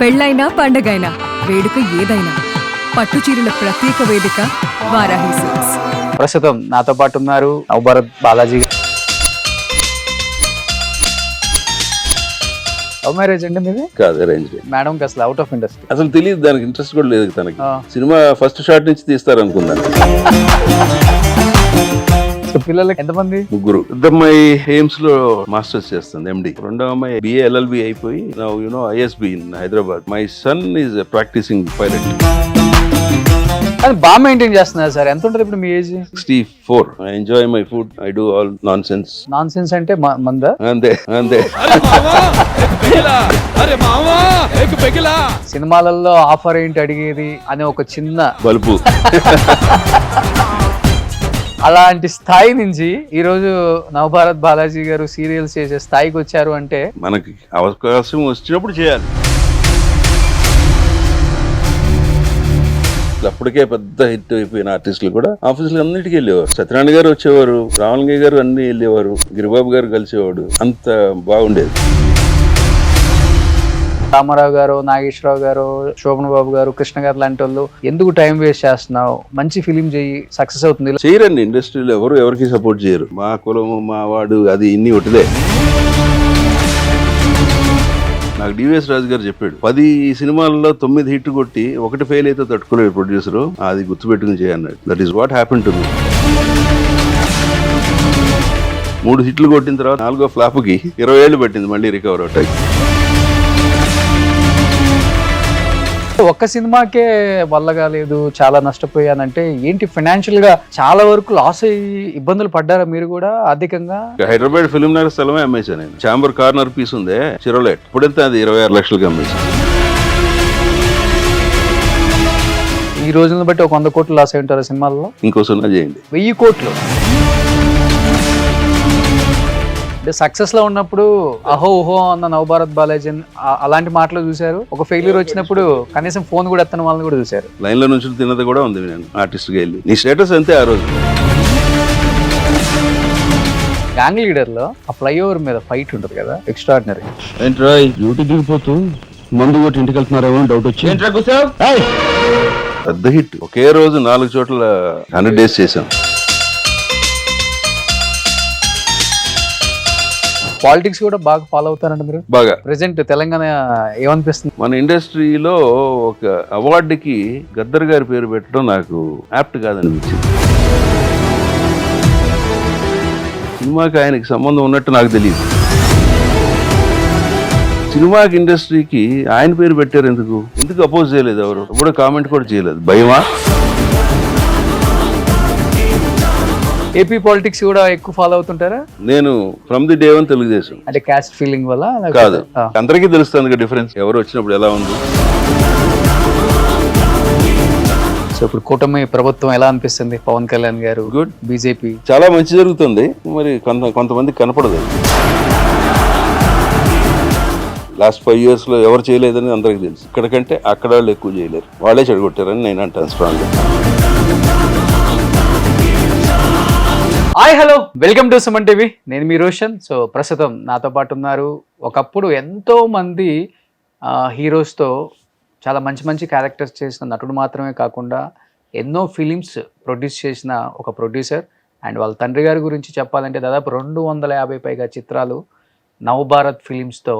పెళ్ళైనా పండగైనా వేడుక ఏదైనా పట్టు చీరల ప్రత్యేక వేదిక వారాహి సిల్క్స్. ప్రస్తుతం నాతో పాటు ఉన్నారు నవభారత్ బాలాజీ. లవ్ మ్యారేజ్ అండి మీది? కాదు, అరేంజ్. మేడం అసలు అవుట్ ఆఫ్ ఇండస్ట్రీ, అసలు తెలియదు, దానికి ఇంట్రెస్ట్ కూడా లేదు తనకి. సినిమా ఫస్ట్ షాట్ నుంచి తీస్తారు అనుకున్నాను. పిల్లలకి ఎంతమంది? ముగ్గురు. పెద్దమ్మాయి ఎయిమ్స్ లో మాస్టర్స్ చేస్తుంది, ఎండి. రెండో అమ్మాయి BA LLB అయిపోయి now ISB in Hyderabad. My son is practising pilot. అది బాగా మెయింటైన్ చేస్తున్నారు సార్. ఎంత ఉంటుంది ఇప్పుడు మీ age? 64. I enjoy my food, I do all nonsense. Nonsense అంటే మందా? అంతే అంతే. సినిమాలలో ఆఫర్ ఏంటి అడిగేది అనే ఒక చిన్న బలుపు. అలాంటి స్థాయి నుంచి ఈ రోజు నవభారత్ బాలాజీ గారు సీరియల్స్ చేసే స్థాయికి వచ్చారు అంటే మనకి అవకాశం వచ్చినప్పుడు చేయాలి. అప్పటికే పెద్ద హిట్ అయిపోయిన ఆర్టిస్టులు కూడా ఆఫీసులు అన్నిటికీ వెళ్ళేవారు. సత్యనారాయణ గారు వచ్చేవారు, రావణయ్య గారు అన్ని వెళ్ళేవారు, గిరిబాబు గారు కలిసేవాడు. అంత బాగుండేది. రామారావు గారు, నాగేశ్వరరావు గారు, శోభన్ బాబు గారు, కృష్ణ గారు లాంటి వాళ్ళు ఎందుకు టైం వేస్ట్ చేస్తున్నావు, మంచి ఫిలిం చేయి, సక్సెస్ అవుతుంది. చేయరండి, ఇండస్ట్రీలో ఎవరికి సపోర్ట్ చేయరు. మా కులము, మా వాడు, అది ఇన్ని ఒకటిదే. నాకు డివిఎస్ రాజు గారు చెప్పాడు, 10 సినిమాల్లో 9 హిట్ కొట్టి 1 ఫెయిల్ అయితే తట్టుకోలేదు ప్రొడ్యూసర్, అది గుర్తుపెట్టుకుని చేయన్నాడు. That is what happen to me. 3 హిట్లు కొట్టిన తర్వాత 4వ ఫ్లాప్కి 20 ఏళ్ళు పట్టింది మళ్ళీ రికవర్ అవటానికి. ఒక్క సినిమాకే వల్ల కాలేదు, చాలా నష్టపోయానంటే ఏంటి? ఫైనాన్షియల్ గా చాలా వరకు లాస్ అయ్యి ఇబ్బందులు పడ్డారా మీరు కూడా ఆర్థికంగా? హైదరాబాద్ ఫిల్మ్ నగర్ స్థలమే అమ్మేశాను నేను. చాంబర్ కార్నర్ పీస్ ఉందే చిరోలెట్, ఇప్పుడైతే అది 26 లక్షలకి అమ్మేశాను. ఈ రోజులను బట్టి ఒక 100 కోట్లు లాస్ అయి ఉంటారు సినిమాల్లో. ఇంకో 0 చేయండి. 1000 కోట్లు. సక్సెస్ లో ఉన్నప్పుడు అహో ఓహో అన్న నవభారత్ బాలాజీ అలాంటి మాటలు చూశారు. ఒక ఫెయిల్యూర్ వచ్చినప్పుడు కనీసం ఫోన్ కూడా ఎత్తని వాళ్ళని కూడా చూశారు. లైన్ లో నుంచి తిన్నది కూడా ఉంది. నేను ఆర్టిస్ట్ గా వెళ్ళి, నీ స్టేటస్ అంతే ఆ రోజు. గ్యాంగ్ లీడర్ లో ఆ ఫ్లైఓవర్ మీద ఫైట్ ఉంటుంది కదా, ఎక్స్ట్రాడినరీ. ఏంట్రా డ్యూటీ దిగిపోతూ మందు కొట్టి ఇంటికి వెళ్తున్నారేమో డౌట్ వచ్చి పెద్ద హిట్. ఒకే రోజు 4 చోట్ల 100 డేస్ చేశాం. పాలిటిక్స్ కూడా బాగా ఫాలో అవుతారంట మీరు? బాగా. ప్రెసెంట్ తెలంగాణ ఏమనిపిస్తుంది? మన ఇండస్ట్రీలో ఒక అవార్డుకి గద్దర్ గారి పేరు పెట్టడం నాకు యాప్ట్ కాదనిపించింది. సినిమాకి ఆయనకి సంబంధం ఉన్నట్టు నాకు తెలియదు. సినిమాకి ఇండస్ట్రీకి ఆయన పేరు పెట్టారు ఎందుకు అపోజ్ చేయలేదు? ఎవరు ఎప్పుడో కామెంట్ కూడా చేయలేదు. భయమా? ఏపీ పాలిటిక్స్ కూడా ఎక్కువ ఫాలో అవుతుంటారా? నేను ఫ్రమ్ ది డే 1 తెలుగుదేశం. అంటే క్యాస్ట్ ఫీలింగ్ వల్ల కాదు, అందరికీ తెలుస్తుంది డిఫరెన్స్, ఎవరు వచ్చినప్పుడు ఎలా ఉంది. సో ఇప్పుడు కూటమి ప్రభుత్వం ఎలా అనిపిస్తుంది? పవన్ కళ్యాణ్ గారు, గుడ్. బీజేపీ చాలా మంచి జరుగుతుంది. మరి కొంతమంది కనపడదు. లాస్ట్ 5 years లో ఎవరు చేయలేదని అందరికీ తెలుసు. ఇక్కడికంటే అక్కడ వాళ్ళు ఎక్కువ చేయలేరు, వాళ్ళే చెడగొట్టారని నేను అంటాను స్ట్రాంగ్ గా. Hi hello, welcome to Suman TV. నేను మీ రోషన్. సో ప్రస్తుతం నాతో పాటు ఉన్నారు ఒకప్పుడు ఎంతో మంది హీరోస్తో చాలా మంచి క్యారెక్టర్స్ చేసిన నటుడు మాత్రమే కాకుండా ఎన్నో ఫిలిమ్స్ ప్రొడ్యూస్ చేసిన ఒక ప్రొడ్యూసర్. అండ్ వాళ్ళ తండ్రి గారి గురించి చెప్పాలంటే దాదాపు 250 పైగా చిత్రాలు నవభారత్ ఫిలిమ్స్తో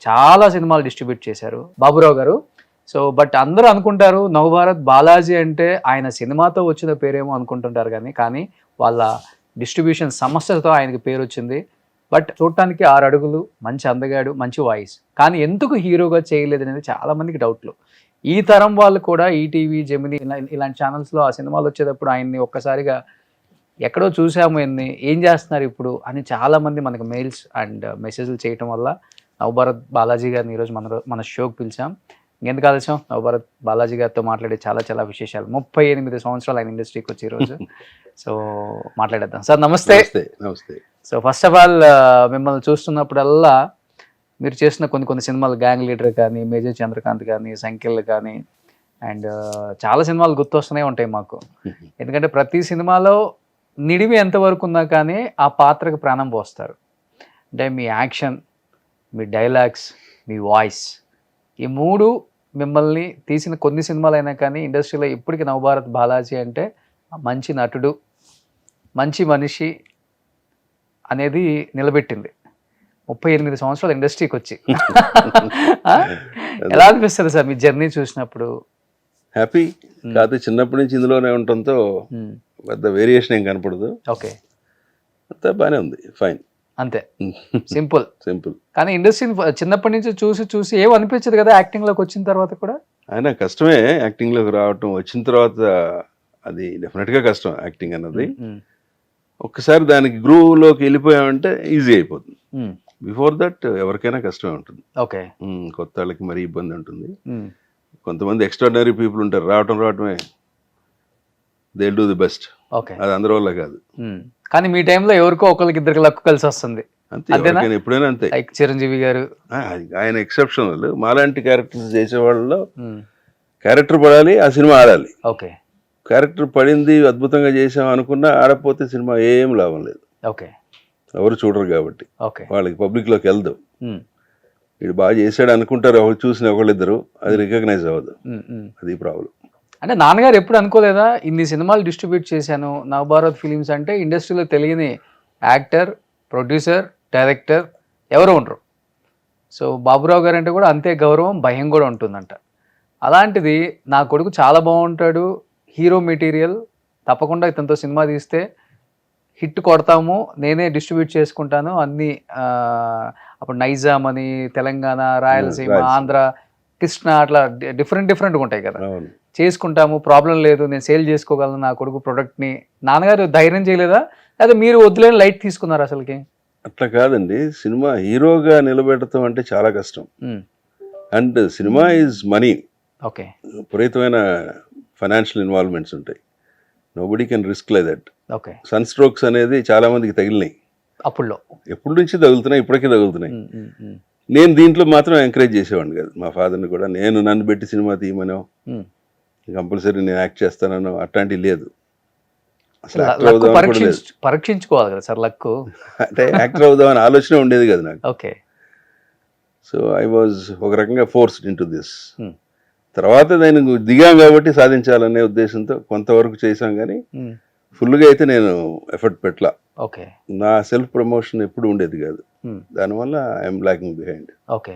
చాలా సినిమాలు డిస్ట్రిబ్యూట్ చేశారు బాబురావు గారు. సో బట్ అందరూ అనుకుంటారు నవభారత్ బాలాజీ అంటే ఆయన సినిమాతో వచ్చిన పేరేమో అనుకుంటుంటారు, కానీ వాళ్ళ డిస్ట్రిబ్యూషన్ సమస్యతో ఆయనకి పేరు వచ్చింది. బట్ చూడటానికి 6 అడుగులు, మంచి అందగాడు, మంచి వాయిస్, కానీ ఎందుకు హీరోగా చేయలేదు అనేది చాలా మందికి డౌట్లు. ఈ తరం వాళ్ళు కూడా ఈటీవీ, జెమిని ఇలాంటి ఛానల్స్లో ఆ సినిమాలు వచ్చేటప్పుడు ఆయన్ని ఒక్కసారిగా ఎక్కడో చూసాము, ఏం చేస్తున్నారు ఇప్పుడు అని చాలామంది మనకు మెయిల్స్ అండ్ మెసేజ్లు చేయటం వల్ల నవభారత్ బాలాజీ గారిని ఈరోజు మన షోకి పిలిచాం. ఇంకెందుకు ఆలస్యం, నవభారత్ బాలాజీ గారితో మాట్లాడే చాలా విశేషాలు. 38 సంవత్సరాలు ఆయన ఇండస్ట్రీకి వచ్చి ఈరోజు. సో మాట్లాడేద్దాం. సార్ నమస్తే. నమస్తే. సో ఫస్ట్ ఆఫ్ ఆల్ మిమ్మల్ని చూస్తున్నప్పుడల్లా మీరు చేసిన కొన్ని సినిమాలు, గ్యాంగ్ లీడర్ కానీ, మేజర్ చంద్రకాంత్ కానీ, సంఖ్యలు కానీ, అండ్ చాలా సినిమాలు గుర్తొస్తూనే ఉంటాయి మాకు. ఎందుకంటే ప్రతి సినిమాలో నిడివి ఎంతవరకు ఉన్నా కానీ ఆ పాత్రకు ప్రాణం పోస్తారు. అంటే మీ యాక్షన్, మీ డైలాగ్స్, మీ వాయిస్ ఈ మూడు మిమ్మల్ని తీసిన కొన్ని సినిమాలైనా కానీ ఇండస్ట్రీలో ఇప్పటికి నవభారత్ బాలాజీ అంటే మంచి నటుడు, మంచి మనిషి అనేది నిలబెట్టింది 38 సంవత్సరాలు ఇండస్ట్రీకి వచ్చి. ఎలా అనిపిస్తుంది సార్ మీ జర్నీ చూసినప్పుడు? హ్యాపీ కాదు, చిన్నప్పటి నుంచి ఇందులోనే ఉండటంతో పెద్ద వేరియేషన్ ఏం కనపడదు. ఓకే, అంతా బాగానే ఉంది, ఫైన్, అంతే, సింపుల్. సింపుల్. కానీ ఇండస్ట్రీని చిన్నప్పటి నుంచి చూసి చూసి ఏం అనిపించదు కదా యాక్టింగ్లోకి వచ్చిన తర్వాత కూడా? అయినా కష్టమే యాక్టింగ్లోకి రావటం, వచ్చిన తర్వాత అది డెఫినెట్గా కష్టం యాక్టింగ్ అన్నది. ఒక్కసారి దానికి గ్రూవ్లోకి వెళ్ళిపోయామంటే ఈజీ అయిపోతుంది. బిఫోర్ దట్ ఎవరికైనా కష్టమే ఉంటుంది. ఓకే, కొత్త వాళ్ళకి మరీ ఇబ్బంది ఉంటుంది. కొంతమంది ఎక్స్ట్రాడినరీ పీపుల్ ఉంటారు, రావటమే they do the best. Okay, అది అందరి వల్ల కాదు. కానీ మీ టైంలో ఎవరికో ఒకరికి ఇద్దరికి లక్కు కలిసి వస్తుంది. అంతే, ఎవరికైనా ఎప్పుడైనా అంతే. లైక్ చిరంజీవి గారు, ఆయన ఎక్సెప్షనల్. మాలాంటి క్యారెక్టర్స్ చేసేవాళ్ళలో క్యారెక్టర్ పడాలి, ఆ సినిమా ఆడాలి. ఓకే, క్యారెక్టర్ పడింది, అద్భుతంగా చేసాం అనుకున్నా ఆడపోతే సినిమా ఏం లాభం లేదు. ఓకే, ఎవరు చూడరు కాబట్టి. ఓకే, వాళ్ళకి పబ్లిక్లోకి వెళ్దాం. వీడు బాగా చేశాడు అనుకుంటారు, ఎవరు చూసిన ఒకళ్ళిద్దరు, అది రికగ్నైజ్ అవ్వదు. అది ప్రాబ్లం. అంటే నాన్నగారు ఎప్పుడు అనుకోలేదా ఇన్ని సినిమాలు డిస్ట్రిబ్యూట్ చేశాను, నవభారత్ ఫిలిమ్స్ అంటే ఇండస్ట్రీలో తెలియని యాక్టర్, ప్రొడ్యూసర్, డైరెక్టర్ ఎవరు ఉండరు. సో బాబురావు గారు అంటే కూడా అంతే గౌరవం, భయం కూడా ఉంటుందంట. అలాంటిది నా కొడుకు చాలా బాగుంటాడు, హీరో మెటీరియల్, తప్పకుండా ఇతనితో సినిమా తీస్తే హిట్ కొడతాము, నేనే డిస్ట్రిబ్యూట్ చేసుకుంటాను అన్నీ. అప్పుడు నైజాం అని, తెలంగాణ, రాయలసీమ, ఆంధ్ర, కృష్ణ, అట్లా డిఫరెంట్గా ఉంటాయి కదా, చేసుకుంటాము, ప్రాబ్లం లేదు, నేను సేల్ చేసుకోగలను నా కొడుకు ప్రొడక్ట్ని. నాన్నగారు ధైర్యం చేయలేదా, లేదా మీరు వద్దులేని లైట్ తీసుకున్నారు అసలుకి? అట్లా కాదండి, సినిమా హీరోగా నిలబెడతాం అంటే చాలా కష్టం. And cinema is money. Okay, విపరీతమైన ఫైనాన్షియల్ ఇన్వాల్వ్మెంట్స్ ఉంటాయి. Nobody can risk like that. Okay, sun strokes అనేది చాలా మందికి తగిలినాయి, అప్పుడులో ఎప్పటి నుంచి తగులుతున్నాయి, ఇప్పటికీ తగులుతున్నాయి. నేను దీంట్లో మాత్రం ఎంకరేజ్ చేసేవాడిని కాదు. మా ఫాదర్ని కూడా నన్ను పెట్టి సినిమా తీయమనో, కంపల్సరీ నేను యాక్ట్ చేస్తానో అట్లాంటివి లేదు. అసలు యాక్టర్ అవుదాం పరీక్షించుకోవాలి కదా సార్ లక్కు, అంటే యాక్టర్ అవుదాం అని ఆలోచన ఉండేది కదా నాకు. ఓకే, సో ఐ వాజ్ ఒక రకంగా ఫోర్స్డ్ ఇన్ టు దిస్. తర్వాత నేను దిగాం కాబట్టి సాధించాలనే ఉద్దేశంతో కొంతవరకు చేశాం, కానీ ఫుల్గా అయితే నేను ఎఫర్ట్ పెట్టలా. ఓకే, నా సెల్ఫ్ ప్రమోషన్ ఎప్పుడు ఉండేది కాదు, దానివల్ల ఐఎమ్ లాకింగ్ బిహైండ్. ఓకే,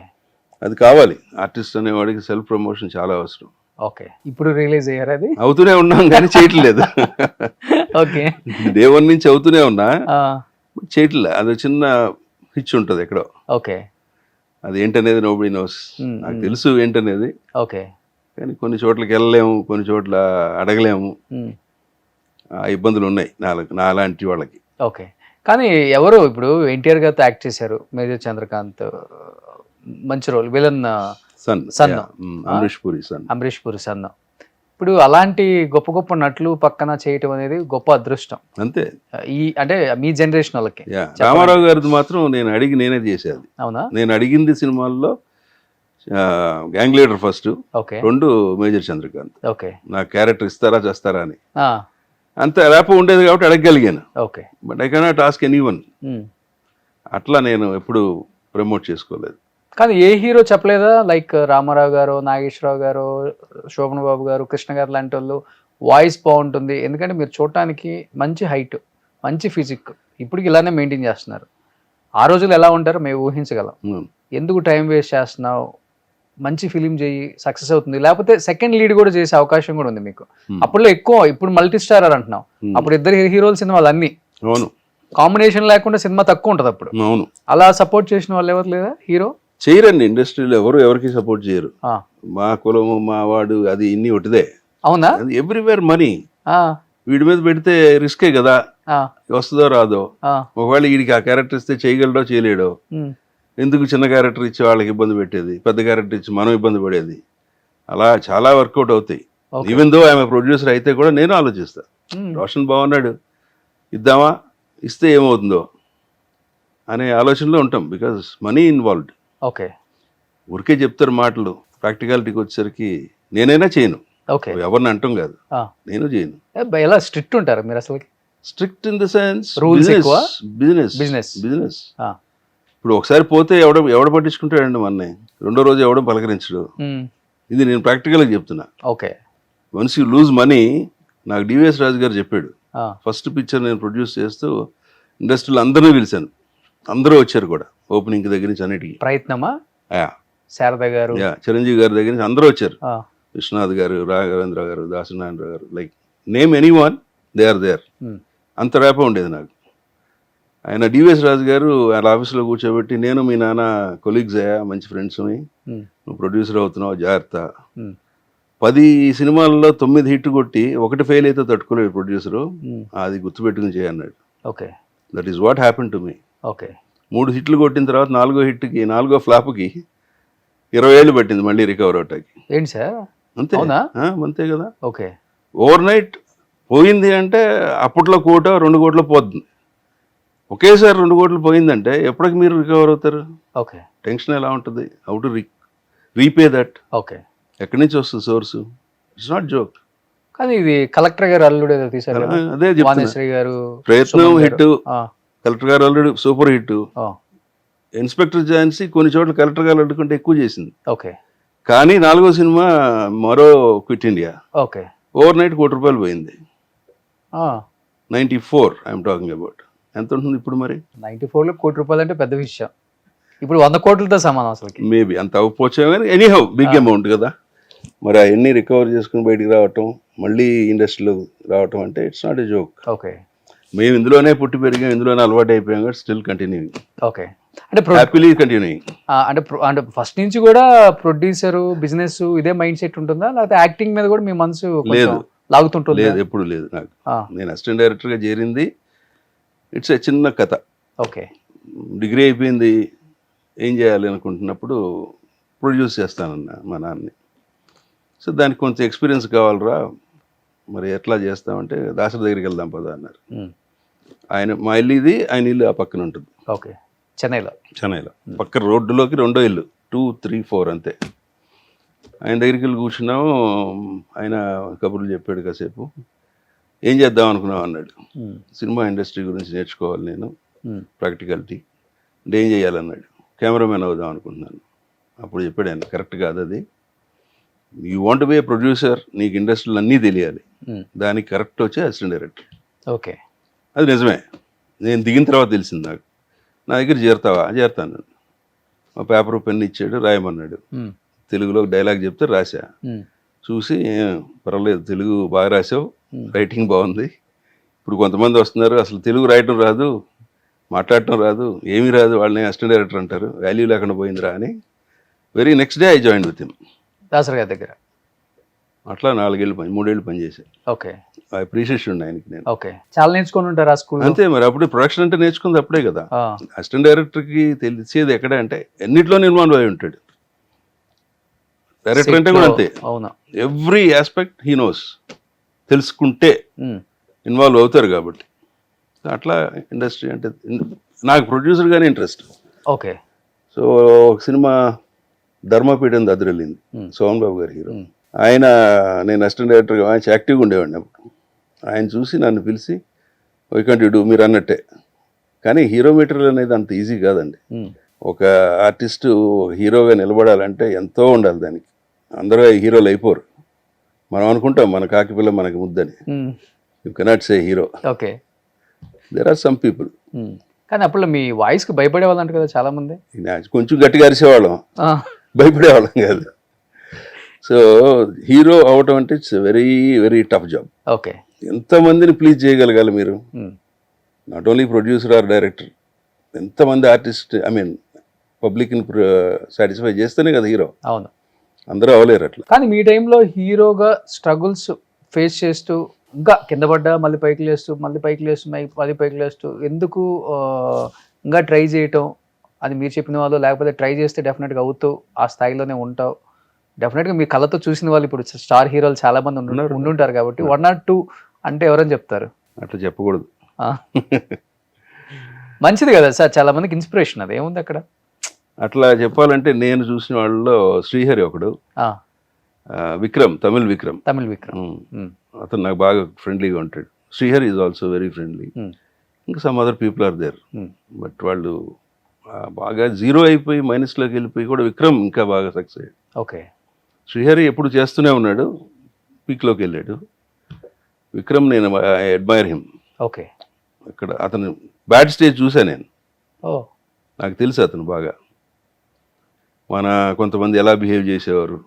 అది కావాలి, ఆర్టిస్ట్ అనేవాడికి సెల్ఫ్ ప్రమోషన్ చాలా అవసరం. ఓకే, ఇప్పుడు రిలీజ్ అయ్యారు? అది అవుతూనే ఉన్నాం కానీ చేయట్లేదు. ఓకే, డే 1 నుంచి అవుతూనే ఉన్నా, చేయట్లే. అది చిన్న హిచ్ ఉంటుంది ఎక్కడో. ఓకే, అది ఏంటనేది నోబడీ నోస్. నాకు తెలుసు ఏంటనేది. ఓకే, కానీ కొన్ని చోట్లకి వెళ్ళలేము, కొన్ని చోట్ల అడగలేము, ఆ ఇబ్బందులు ఉన్నాయి నాలాంటి వాళ్ళకి. ఓకే, కానీ ఎవరు ఇప్పుడు ఎన్టీఆర్ గారితో యాక్ట్ చేశారు, మేజర్ చంద్రకాంత్, మంచి role, villain son, Amrish Puri son. ఇప్పుడు అలాంటి గొప్ప గొప్ప నటులు పక్కన చేయటం అనేది గొప్ప అదృష్టం. అంతే, ఈ అంటే మీ జనరేషన్ వాళ్ళకి. రామారావు గారిది మాత్రం నేనే చేసేది. అవునా? నేను అడిగింది సినిమాల్లో gang leader first, 2 major Chandrakanth. Okay, నా క్యారెక్టర్ ఇస్తారా చేస్తారా అని అంత ర్యాప్ ఉండేది కాబట్టి అడగగలిగాను. Okay, but I cannot ask anyone. అట్లా నేను ఎప్పుడు ప్రమోట్ చేసుకోలేదు. కానీ ఏ హీరో చెప్పలేదా, లైక్ రామారావు గారు, నాగేశ్వరరావు గారు, శోభన్ బాబు గారు, కృష్ణ గారు లాంటి వాళ్ళు వాయిస్ బాగుంటుంది, ఎందుకంటే మీరు చూడటానికి మంచి హైట్, మంచి ఫిజిక్, ఇప్పటికి ఇలానే మెయింటైన్ చేస్తున్నారు. ఆ రోజులు ఎలా ఉంటారో మేము ఊహించగలం. ఎందుకు టైం వేస్ట్ చేస్తున్నావు, మంచి ఫిలిం చేయి, సక్సెస్ అవుతుంది, లేకపోతే సెకండ్ లీడ్ కూడా చేసే అవకాశం కూడా ఉంది మీకు. అప్పుడులో ఎక్కువ, ఇప్పుడు మల్టీ స్టారర్ అంటున్నాం, అప్పుడు ఇద్దరు హీరోల సినిమాలు అన్ని కాంబినేషన్ లేకుండా సినిమా తక్కువ ఉంటుంది అప్పుడు. అలా సపోర్ట్ చేసిన వాళ్ళు ఎవరు లేదా హీరో? చేయరండి, ఇండస్ట్రీలో ఎవరికి సపోర్ట్ చేయరు. మా కులము, మా వాడు, అది ఇన్ని ఒకటిదే. అవునా? Everywhere money. వీడి మీద పెడితే రిస్కే కదా, వస్తుందో రాదో. ఒకవేళ వీడికి ఆ క్యారెక్టర్ ఇస్తే చేయగలడో చేయలేడో, ఎందుకు చిన్న క్యారెక్టర్ ఇచ్చి వాళ్ళకి ఇబ్బంది పెట్టేది, పెద్ద క్యారెక్టర్ ఇచ్చి మనం ఇబ్బంది పడేది. అలా చాలా వర్కౌట్ అవుతాయి. ఈవెన్ దో ఆమె ప్రొడ్యూసర్ అయితే కూడా నేను ఆలోచిస్తా, రోషన్ బాగున్నాడు, ఇద్దామా, ఇస్తే ఏమవుతుందో అనే ఆలోచనలో ఉంటాం. Because money involved. ఓకే, ఊరికే చెప్తారు మాటలు, ప్రాక్టికాలిటీకి వచ్చేసరికి నేనైనా చేయను. ఓకే, ఎవరిని అంటాం కాదు, నేను చేయను. ఎలా స్ట్రిక్ట్ ఉంటారు మీరు అసలు? Strict in the sense rules ఎక్కువ, బిజినెస్. ఇప్పుడు ఒకసారి పోతే ఎవడ పట్టించుకుంటాడండి మొన్నే, రెండో రోజు ఎవడం పలకరించడు. ఇది నేను ప్రాక్టికల్గా చెప్తున్నా. Okay. Once you lose money, నాకు డివిఎస్ రాజు గారు చెప్పాడు. ఫస్ట్ పిక్చర్ నేను ప్రొడ్యూస్ చేస్తూ ఇండస్ట్రీలో అందరినీ పిలిచాను, అందరూ వచ్చారు కూడా, ఓపెనింగ్ దగ్గర నుంచి అన్నిటికీ. ప్రయత్నమా? శారద గారు, చిరంజీవి గారి దగ్గర నుంచి అందరూ వచ్చారు. విశ్వనాథ్ గారు, Raghavendra garu, Dasanarayana garu, like name anyone, they are there. అంత ర్యాప ఉండేది నాకు. ఆయన డివిఎస్ రాజు గారు ఆయన ఆఫీస్లో కూర్చోబెట్టి, నేను మీ నాన్న కొలీగ్స్ అయ్యా, మంచి ఫ్రెండ్స్ని, నువ్వు ప్రొడ్యూసర్ అవుతున్నావు, జాగ్రత్త. 10 సినిమాల్లో 9 హిట్ కొట్టి 1 ఫెయిల్ అయితే తట్టుకోలేదు ప్రొడ్యూసరు, అది గుర్తుపెట్టుకుని చేయన్నాడు. Okay. That is what happen to me. Okay. 3 హిట్లు కొట్టిన తర్వాత 4వ హిట్కి, 4వ ఫ్లాప్కి 20 ఏళ్ళు పట్టింది మళ్ళీ రికవర్ అవటానికి. ఏంటి సార్? అంతే. అంతే కదా. ఓకే. ఓవర్ నైట్ పోయింది అంటే అప్పట్లో 1 కోటి 2 కోట్లు పోతుంది. ఒకేసారి 2 కోట్లు పోయిందంటే ఎప్పటికి మీరు రికవర్ అవుతారు? ఓకే. టెన్షన్ ఎలా ఉంటుంది? How to repay that? Okay. ఎక్కడి నుంచి వస్తుంది సోర్సు? It's not joke. కానీ ఇది కలెక్టర్ గారు అల్లుడు ఏదో తీశారు, అదే వాణిశ్రీ గారు. ప్రయత్నం హిట్, కలెక్టర్ గారు అల్లుడు సూపర్ హిట్. ఇన్స్పెక్టర్ ఝాన్సీ కొన్ని చోట్ల కలెక్టర్ గారు అల్లుడు కంటే ఎక్కువ చేసింది. ఓకే. కానీ 4వ సినిమా మరో quit India. Okay. Over night 1 కోటి రూపాయలు పోయింది. 94 ఐఎమ్ టాకింగ్ అబౌట్. ఎంత ఉంటుంది ఇప్పుడు మరి? 94లో 1 కోటి రూపాయలు అంటే పెద్ద విషయం. ఇప్పుడు 100 కోట్లతో సమానం అసలు. మేబీ అంత అవ్వకపోవచ్చాము, కానీ ఎనీహౌ బిగ్ అమౌంట్ కదా. మరి అవన్నీ రికవర్ చేసుకుని బయటికి రావటం, మళ్ళీ ఇండస్ట్రీలో రావటం అంటే it's not a joke. Okay. మేము ఇందులోనే పుట్టి పెరిగాం, ఇందులోనే అలవాటు అయిపోయాం, కాబట్టి స్టిల్ కంటిన్యూయింగ్. ఓకే. అంటే హ్యాపీలీ కంటిన్యూయింగ్. అంటే ఫస్ట్ నుంచి కూడా ప్రొడ్యూసర్ బిజినెస్ ఇదే మైండ్ సెట్ ఉంటుందా, లేకపోతే యాక్టింగ్ మీద కూడా మీ మనసు లేదు, లాగుతుంటుంది? లేదు, ఎప్పుడు లేదు నాకు. నేను అసిస్టెంట్ డైరెక్టర్గా చేరింది ఇట్స్ ఏ చిన్న కథ. ఓకే. డిగ్రీ అయిపోయింది, ఏం చేయాలి అనుకుంటున్నప్పుడు ప్రొడ్యూస్ చేస్తానన్నా మా నాన్నని. సో దానికి కొంచెం ఎక్స్పీరియన్స్ కావాలరా, మరి ఎట్లా చేస్తామంటే దాసరి దగ్గరికి వెళ్దాం పదా అన్నారు. ఆయన మా ఇల్లు ఇది, ఆయన ఇల్లు ఆ పక్కన ఉంటుంది. ఓకే. చెన్నైలో పక్క రోడ్డులోకి 2వ ఇల్లు, 2, 3, 4 అంతే. ఆయన దగ్గరికి వెళ్ళి కూర్చున్నాము. ఆయన కబుర్లు చెప్పాడు కాసేపు. ఏం చేద్దాం అనుకున్నాం అన్నాడు. సినిమా ఇండస్ట్రీ గురించి నేర్చుకోవాలి నేను, ప్రాక్టికాలిటీ అంటే ఏం చేయాలన్నాడు. కెమెరామెన్ అవుదాం అనుకుంటున్నాను. అప్పుడు చెప్పాడు ఆయన, కరెక్ట్ కాదు అది, you want be A producer, నీకు ఇండస్ట్రీలో అన్నీ తెలియాలి, దానికి కరెక్ట్ వచ్చే అసిస్టెంట్ డైరెక్టర్. ఓకే. అది నిజమే, నేను దిగిన తర్వాత తెలిసింది నాకు. నా దగ్గర చేరుతాను. మా పేపర్ పెన్ ఇచ్చాడు, రాయమన్నాడు. తెలుగులో డైలాగ్ చెప్తే రాసా. చూసి పర్వాలేదు, తెలుగు బాగా రాసావు, రైటింగ్ బాగుంది. ఇప్పుడు కొంతమంది వస్తున్నారు, అసలు తెలుగు రాయటం రాదు, మాట్లాడటం రాదు, ఏమీ రాదు, వాళ్ళని అసిస్టెంట్ డైరెక్టర్ అంటారు, వాల్యూ లేకుండా పోయిందిరా అని. Very next day I join with him Dasari గారి దగ్గర. అట్లా 3 ఏళ్ళు పనిచేశాను. ఓకే. అప్రిషియేషన్ ఆయనకి నేను. ఓకే. చాలా నేర్చుకుని ఉంటారు ఆ స్కూల్. అంతే మరి, అప్పుడే ప్రొడక్షన్ అంటే నేర్చుకుంది అప్పుడే కదా. అసిస్టెంట్ డైరెక్టర్కి తెలిసేది ఎక్కడ అంటే అన్నిట్లో ఇన్వాల్వ్ అయి ఉంటాడు. డైరెక్టర్ అంటే కూడా అంతే. అవునా? ఎవ్రీ ఆస్పెక్ట్ హీ నోస్, తెలుసుకుంటే ఇన్వాల్వ్ అవుతారు కాబట్టి. అట్లా ఇండస్ట్రీ అంటే నాకు ప్రొడ్యూసర్గానే ఇంట్రెస్ట్. ఓకే. సో ఒక సినిమా ధర్మపీఠం దద్దరెళ్ళింది, సోమన్ బాబు గారి హీరో. ఆయన, నేను అసిస్టెంట్ డైరెక్టర్గా ఆయన యాక్టివ్గా ఉండేవాడిని అప్పుడు. ఆయన చూసి నన్ను పిలిచి, వై కాంట్ యు డూ, మీరు అన్నట్టే. కానీ హీరో మెటీరియల్ అనేది అంత ఈజీ కాదండి. ఒక ఆర్టిస్టు హీరోగా నిలబడాలంటే ఎంతో ఉండాలి దానికి. అందరూ హీరోలు అయిపోరు. మనం అనుకుంటాం మన కాకిపిల్ల మనకి ముద్దని. You cannot say hero. Okay. There are some people. కానీ అప్పుడు మీ వాయిస్కి భయపడే వాళ్ళంట కదా చాలా మంది. కొంచెం గట్టిగా అరిసేవాళ్ళం, భయపడేవాళ్ళం కాదు. సో హీరో అవటం అంటే it's very very tough job. Okay. ఎంతమందిని ప్లీజ్ చేయగలగాలి మీరు, not only producer or director, ఎంతమంది ఆర్టిస్ట్, ఐ మీన్ పబ్లిక్ని సాటిస్ఫై చేస్తేనే కదా హీరో. అవును. అందరూ అవ్వలేరు అట్లా. కానీ మీ టైంలో హీరోగా స్ట్రగుల్స్ ఫేస్ చేస్తూ, ఇంకా కింద పడ్డా మళ్ళీ పైకి లేస్తూ, మళ్ళీ పైకి లేస్తూ ఎందుకు ఇంకా ట్రై చేయటం, అది మీరు చెప్పిన వాళ్ళు, లేకపోతే ట్రై చేస్తే డెఫినెట్గా అవుతావు, ఆ స్థాయిలోనే ఉంటావు. డెఫినెట్గా మీ కళ్ళతో చూసిన వాళ్ళు ఇప్పుడు స్టార్ హీరోలు చాలా మంది ఉండుంటారు కాబట్టి 1 or 2 అంటే ఎవరని చెప్తారు? అట్లా చెప్పకూడదు. మంచిది కదా సార్, చాలా మందికి ఇన్స్పిరేషన్. అది ఏముంది అక్కడ? అట్లా చెప్పాలంటే నేను చూసిన వాళ్ళలో శ్రీహరి ఒకడు, విక్రమ్, తమిళ్ విక్రమ్. అతను నాకు బాగా ఫ్రెండ్లీగా ఉంటాడు. Srihari is also very friendly. ఇంకా some other people are there, but వాళ్ళు బాగా జీరో అయిపోయి మైనస్లోకి వెళ్ళిపోయి కూడా విక్రమ్ ఇంకా బాగా సక్సెస్ అయ్యాడు. ఓకే. శ్రీహరి ఎప్పుడు చేస్తూనే ఉన్నాడు, పీక్లోకి వెళ్ళాడు. విక్రమ్ నేను అడ్మైర్ హిమ్. ఓకే. ఇక్కడ అతను బ్యాడ్ స్టేజ్ చూసా నేను, ఓ నాకు తెలుసు అతను బాగా. మన కొంతమంది ఎలా బిహేవ్ చేసేవారు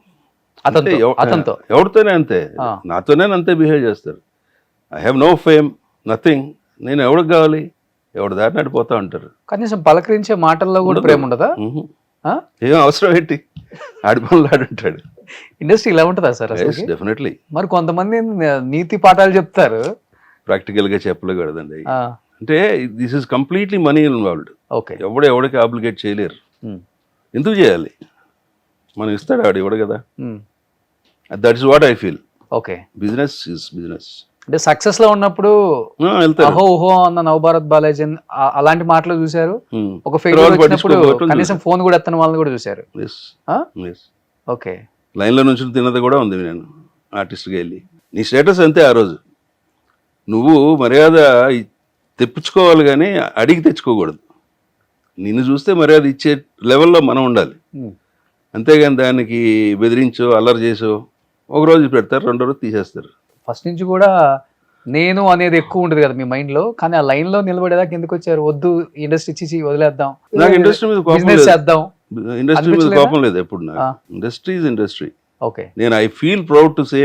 అతనితో అతనితో ఎవరితోనే అంతే, నాతోనే అంతే బిహేవ్ చేస్తారు. I have no fame, nothing. నేను ఎవరికి కావాలి, ఎవడు దారి నడిపోతా ఉంటారు. కనీసం పలకరించే మాటల్లో కూడా ప్రేమ ఉండదా? ఏం అవసరం ఏంటి, ఆడి పనులు ఆడుంటాడు. ఇండస్ట్రీ ఇలా ఉంటుందా సార్? డెఫినెట్లీ. మరి కొంతమంది నీతి పాఠాలు చెప్తారు, ప్రాక్టికల్గా చెప్పలేకూడదండి. అంటే this is completely money involved. Okay. ఎవరికి ఆబ్లిగేట్ చేయలేరు. ఎందుకు చేయాలి, మనం ఇస్తాడు ఆడు ఇవ్వడు కదా. That is what I feel. Okay. Business is business. అంటే సక్సెస్ లో ఉన్నప్పుడు అహో ఓహో అన్న నవభారత్ బాలాజీ అలాంటి మాటలు చూసారు. ఒక ఫెయిల్యూర్ వచ్చినప్పుడు కనీసం ఫోన్ కూడా ఎత్తని వాళ్ళని కూడా చూసారు. ఓకే. లైన్లో నుంచి తిన్నది కూడా ఉంది. నేను ఆర్టిస్ట్గా వెళ్ళి, నీ స్టేటస్ అంతే ఆ రోజు, నువ్వు మర్యాద తెప్పించుకోవాలి కానీ అడిగి తెచ్చుకోకూడదు. నిన్ను చూస్తే మర్యాద ఇచ్చే లెవెల్లో మనం ఉండాలి. అంతేగాని దానికి బెదిరించో అల్లరి చేసో ఒకరోజు పెడతారు, రెండో రోజు తీసేస్తారు. ఫస్ట్ నుంచి కూడా నేను అనేది ఎక్కువ ఉండదు కదా మీ మైండ్ లో, కానీ ఆ లైన్ లో నిలబడేదాకా ఎందుకు వచ్చారు? వద్దు ఇండస్ట్రీ ఇచ్చి వదిలేద్దాం, నాకు ఇండస్ట్రీ మీద బిజినెస్ చేద్దాం. ఇండస్ట్రీ మీద కోపం లేదు ఎప్పుడు నాకు. Industry is industry. ఓకే. నేను I feel proud to say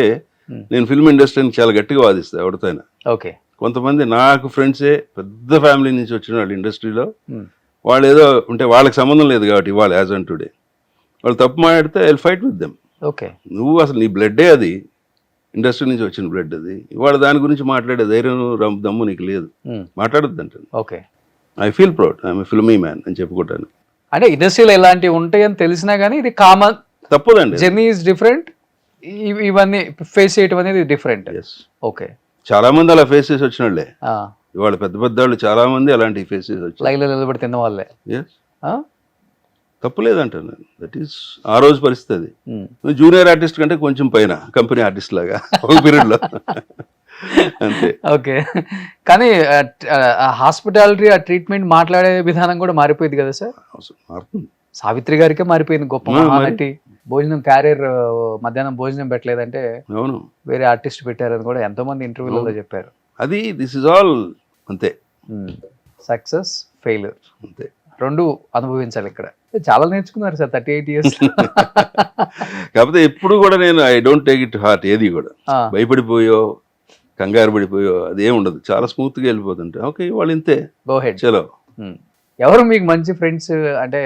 నేను ఫిల్మ్ ఇండస్ట్రీని చాలా గట్టిగా వాదిస్తా ఎవరితోనైనా. ఓకే. కొంతమంది నాకు ఫ్రెండ్సే పెద్ద ఫ్యామిలీ నుంచి వచ్చిన వాళ్ళు ఇండస్ట్రీలో, వాళ్ళు ఏదో ఉంటే వాళ్ళకి సంబంధం లేదు కాబట్టి ఇవాళ యాజ్ ఆన్ టుడే వాళ్ళు తప్పు మాట్లాడితే I will fight with them. Okay. నువ్వు అసలు నీ బ్లడ్డే అది, ఇండస్ట్రీ నుంచి వచ్చిన బ్లడ్ అది, ఇవాళ దాని గురించి మాట్లాడే ధైర్యం దమ్ము నీకు లేదు, మాట్లాడద్దు అంటాను. Okay. I feel proud, I'm a filmy man అని చెప్పుకుంటాను. అంటే ఇండస్ట్రీలో ఇలాంటివి ఉంటాయని తెలిసినా కానీ ఇది కామన్, తప్పదండి. జర్నీ ఈజ్ డిఫరెంట్, ఇవన్నీ ఫేస్ చేయటం అనేది డిఫరెంట్. ఓకే. చాలా మంది అలా ఫేస్ చేసి వచ్చిన వాళ్ళే, ఇవాళ పెద్ద పెద్ద వాళ్ళు చాలా మంది అలాంటి ఫేస్ చేసి వచ్చి లైన్లో నిలబడి తిన్న వాళ్ళే. తప్పులేదంటాను నేను. దట్ ఈస్ ఆ రోజు పరిస్థితి. జూనియర్ ఆర్టిస్ట్ కంటే కొంచెం పైన కంపెనీ ఆర్టిస్ట్ లాగా ఒక పీరియడ్ లో అంతే. ఓకే. కానీ హాస్పిటాలిటీ ఆ ట్రీట్మెంట్ మాట్లాడే విధానం కూడా మారిపోయింది కదా సార్? మారుతుంది. సావిత్రి గారికే మారిపోయింది, గొప్ప మహానటి. భోజనం క్యారియర్ మధ్యాహ్నం భోజనం పెట్టలేదంటే అవును వేరే ఆర్టిస్ట్ పెట్టారని కూడా ఎంతో మంది ఇంటర్వ్యూలలో చెప్పారు. అది దిస్ ఇస్ ఆల్ అంతే. సక్సెస్ ఫెయిల్యూర్ అంతే, రెండు అనుభవించాలి. ఇక్కడ చాలా నేర్చుకున్నారు సార్ 38 years. కాకపోతే ఎప్పుడు కూడా నేను I don't take it heart. ఏది కూడా భయపడిపోయో కంగారు పడిపోయో అదేం ఉండదు, చాలా స్మూత్ గా వెళ్ళిపోతుంటే ఓకే వాళ్ళు ఇంతే, గో హెడ్. చలో. ఎవరు మీకు మంచి ఫ్రెండ్స్? అంటే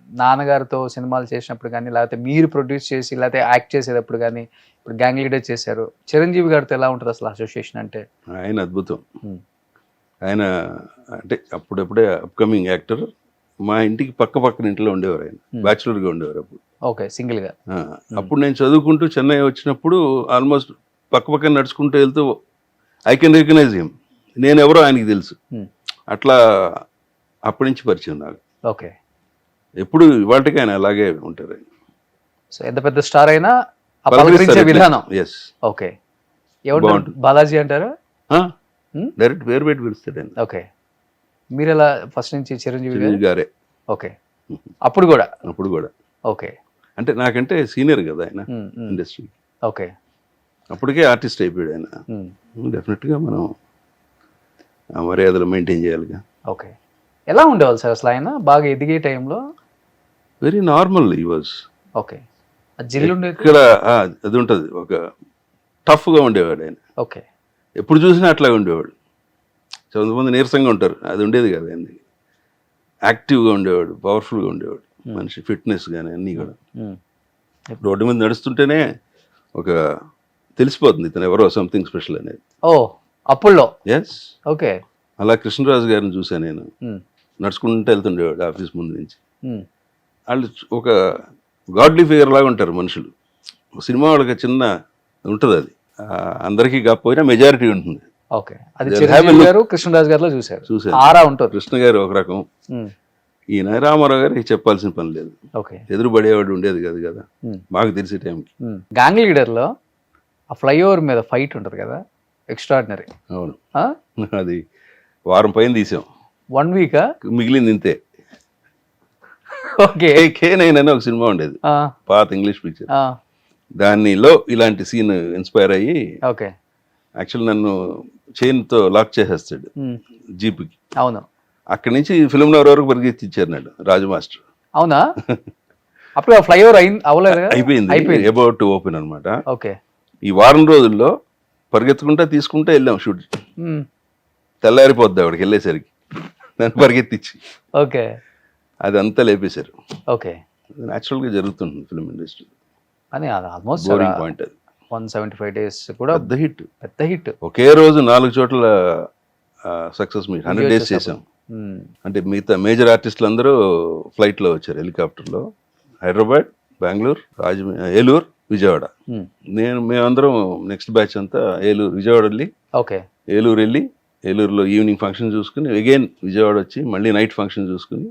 నాన్నగారితో సినిమాలు చేసినప్పుడు కానీ, లేకపోతే మీరు ప్రొడ్యూస్ చేసి లేకపోతే యాక్ట్ చేసేటప్పుడు కానీ, ఇప్పుడు గ్యాంగ్ లీడర్ చేశారు, చిరంజీవి గారితో ఎలా ఉంటుంది అసలు అసోసియేషన్? అంటే ఆయన అద్భుతం. ఆయన అంటే అప్పుడప్పుడే అప్కమింగ్ యాక్టర్. మా ఇంటికి పక్కన ఇంట్లో ఉండేవారు. ఆయన బ్యాచులర్గా ఉండేవారు అప్పుడు. ఓకే. సింగిల్ గా. అప్పుడు నేను చదువుకుంటూ చెన్నై వచ్చినప్పుడు ఆల్మోస్ట్ పక్కన నడుచుకుంటూ వెళ్తూ ఐ కెన్ రికగ్నైజ్ హిమ్, నేను ఎవరో ఆయనకి తెలుసు. అట్లా అప్పటి నుంచి పరిచయం నాకు. ఓకే. ఎప్పుడు ఇవాళకి ఆయన అలాగే ఉంటారు. సో ఎంత పెద్ద స్టార్ అయినా పలకరించే విధానం. ఎస్. ఓకే. ఎవరు? బాలాజీ అంటారా? డైరెక్ట్ పేరు పెట్టి పిలుస్తాడు ఆయన. ఓకే. మీరు ఎలా ఫస్ట్ నుంచి? చిరంజీవి గారే. ఓకే. అప్పుడు కూడా? అప్పుడు కూడా. ఓకే. అంటే నాకంటే సీనియర్ కదా ఆయన ఇండస్ట్రీ. ఓకే. అప్పటికే ఆర్టిస్ట్ అయిపోయాడు ఆయన. డెఫినెట్గా మనం ఆ మర్యాదలు మెయింటైన్ చేయాలిగా. ఓకే. ఎలా ఉండేవాళ్ళు సార్ అసలు ఆయన బాగా ఎదిగే టైంలో? వెరీ నార్మల్ ఈ వాజ్. ఓకే. జిల్లు ఇక్కడ అది ఉంటుంది, ఒక టఫ్గా ఉండేవాడు ఆయన. ఓకే. ఎప్పుడు చూసినా అట్లా ఉండేవాడు. కొంతమంది నీరసంగా ఉంటారు, అది ఉండేది కదా ఆయనకి. యాక్టివ్గా ఉండేవాడు, పవర్ఫుల్గా ఉండేవాడు మనిషి, ఫిట్నెస్ కానీ అన్నీ కూడా. రోడ్డు మీద నడుస్తుంటేనే ఒక తెలిసిపోతుంది ఇతను ఎవరో, సంథింగ్ స్పెషల్ అనేది. ఓ అప్పుల్లో? ఎస్. ఓకే. అలా కృష్ణరాజు గారిని చూసాను నేను, నడుచుకుంటూ వెళ్తుండేవాడు ఆఫీస్ ముందు నుంచి. వాళ్ళు ఒక గాడ్లీ ఫిగర్ లాగా ఉంటారు మనుషులు. సినిమా వాళ్ళకి చిన్న ఉంటుంది, అది అందరికీ కాకపోయినా మెజారిటీ ఉంటుంది. ఓకే. అది చిరంజీవి గారు కృష్ణరాజు గారిలో చూసారు. ఆరా ఉంటుంది. కృష్ణ గారు ఒక రకం, ఈయన రామారావు గారికి చెప్పాల్సిన పని లేదు. ఓకే. ఎదురుపడేవాడు ఉండేది కాదు కదా మాకు తెలిసే టైంకి. గ్యాంగ్ లీడర్ లో ఆ ఫ్లైఓవర్ మీద ఫైట్ ఉంటుంది కదా, ఎక్స్ట్రాడినరీ. అవును. అది వారం పైన తీసాం. 1 week మిగిలింది ఇంతే. ఓకే. K9 అని ఒక సినిమా ఉండేది, ఆ, పాత ఇంగ్లీష్ పిక్చర్. ఆ, దానిలో ఇలాంటి సీన్ ఇన్స్పైర్ అయ్యి ఓకే. యాక్చువల్ నన్ను చైన్తో లాక్ చేసేస్తాడు ఉమ్, జీప్కి. అవును. అక్కడి నుంచి ఫిల్మ్ నగర్ వరకు పరిగెత్తి ఇచ్చారు నాడు రాజు మాస్టర్. అవునా? అప్పుడు ఫ్లైఓవర్ అవ్వలేదు కదా? అయిపోయింది, అబౌట్ టు ఓపెన్ అనమాట. ఓకే. ఈ వారం రోజుల్లో పరిగెత్తుకుంటా తీసుకుంటా వెళ్ళాం షూట్. ఉమ్, తెల్లారిపోద్ది అక్కడికి వెళ్ళేసరికి నన్ను పరిగెత్తిచ్చి ఓకే. అది అంతా లేపేశారు. ఓకే. న్యాచురల్గా జరుగుతుంది ఫిల్మ్ ఇండస్ట్రీ. అని అది ఆల్మోస్ట్ బోరింగ్ పాయింట్ అది. 175 days కూడా పెద్ద హిట్. పెద్ద హిట్. ఒకే రోజు 4 చోట్ల సక్సెస్ మీట్ 100 days చేసాం. అంటే మిగతా మేజర్ ఆర్టిస్టులు అందరూ ఫ్లైట్లో వచ్చారు, హెలికాప్టర్లో. హైదరాబాద్, బెంగళూరు, ఏలూరు, విజయవాడ. మేమందరం నెక్స్ట్ బ్యాచ్ అంతా ఏలూరు, విజయవాడ వెళ్ళి, ఓకే. ఏలూరు వెళ్ళి, ఏలూరులో ఈవినింగ్ ఫంక్షన్ చూసుకుని అగైన్ విజయవాడ వచ్చి మళ్ళీ నైట్ ఫంక్షన్ చూసుకుని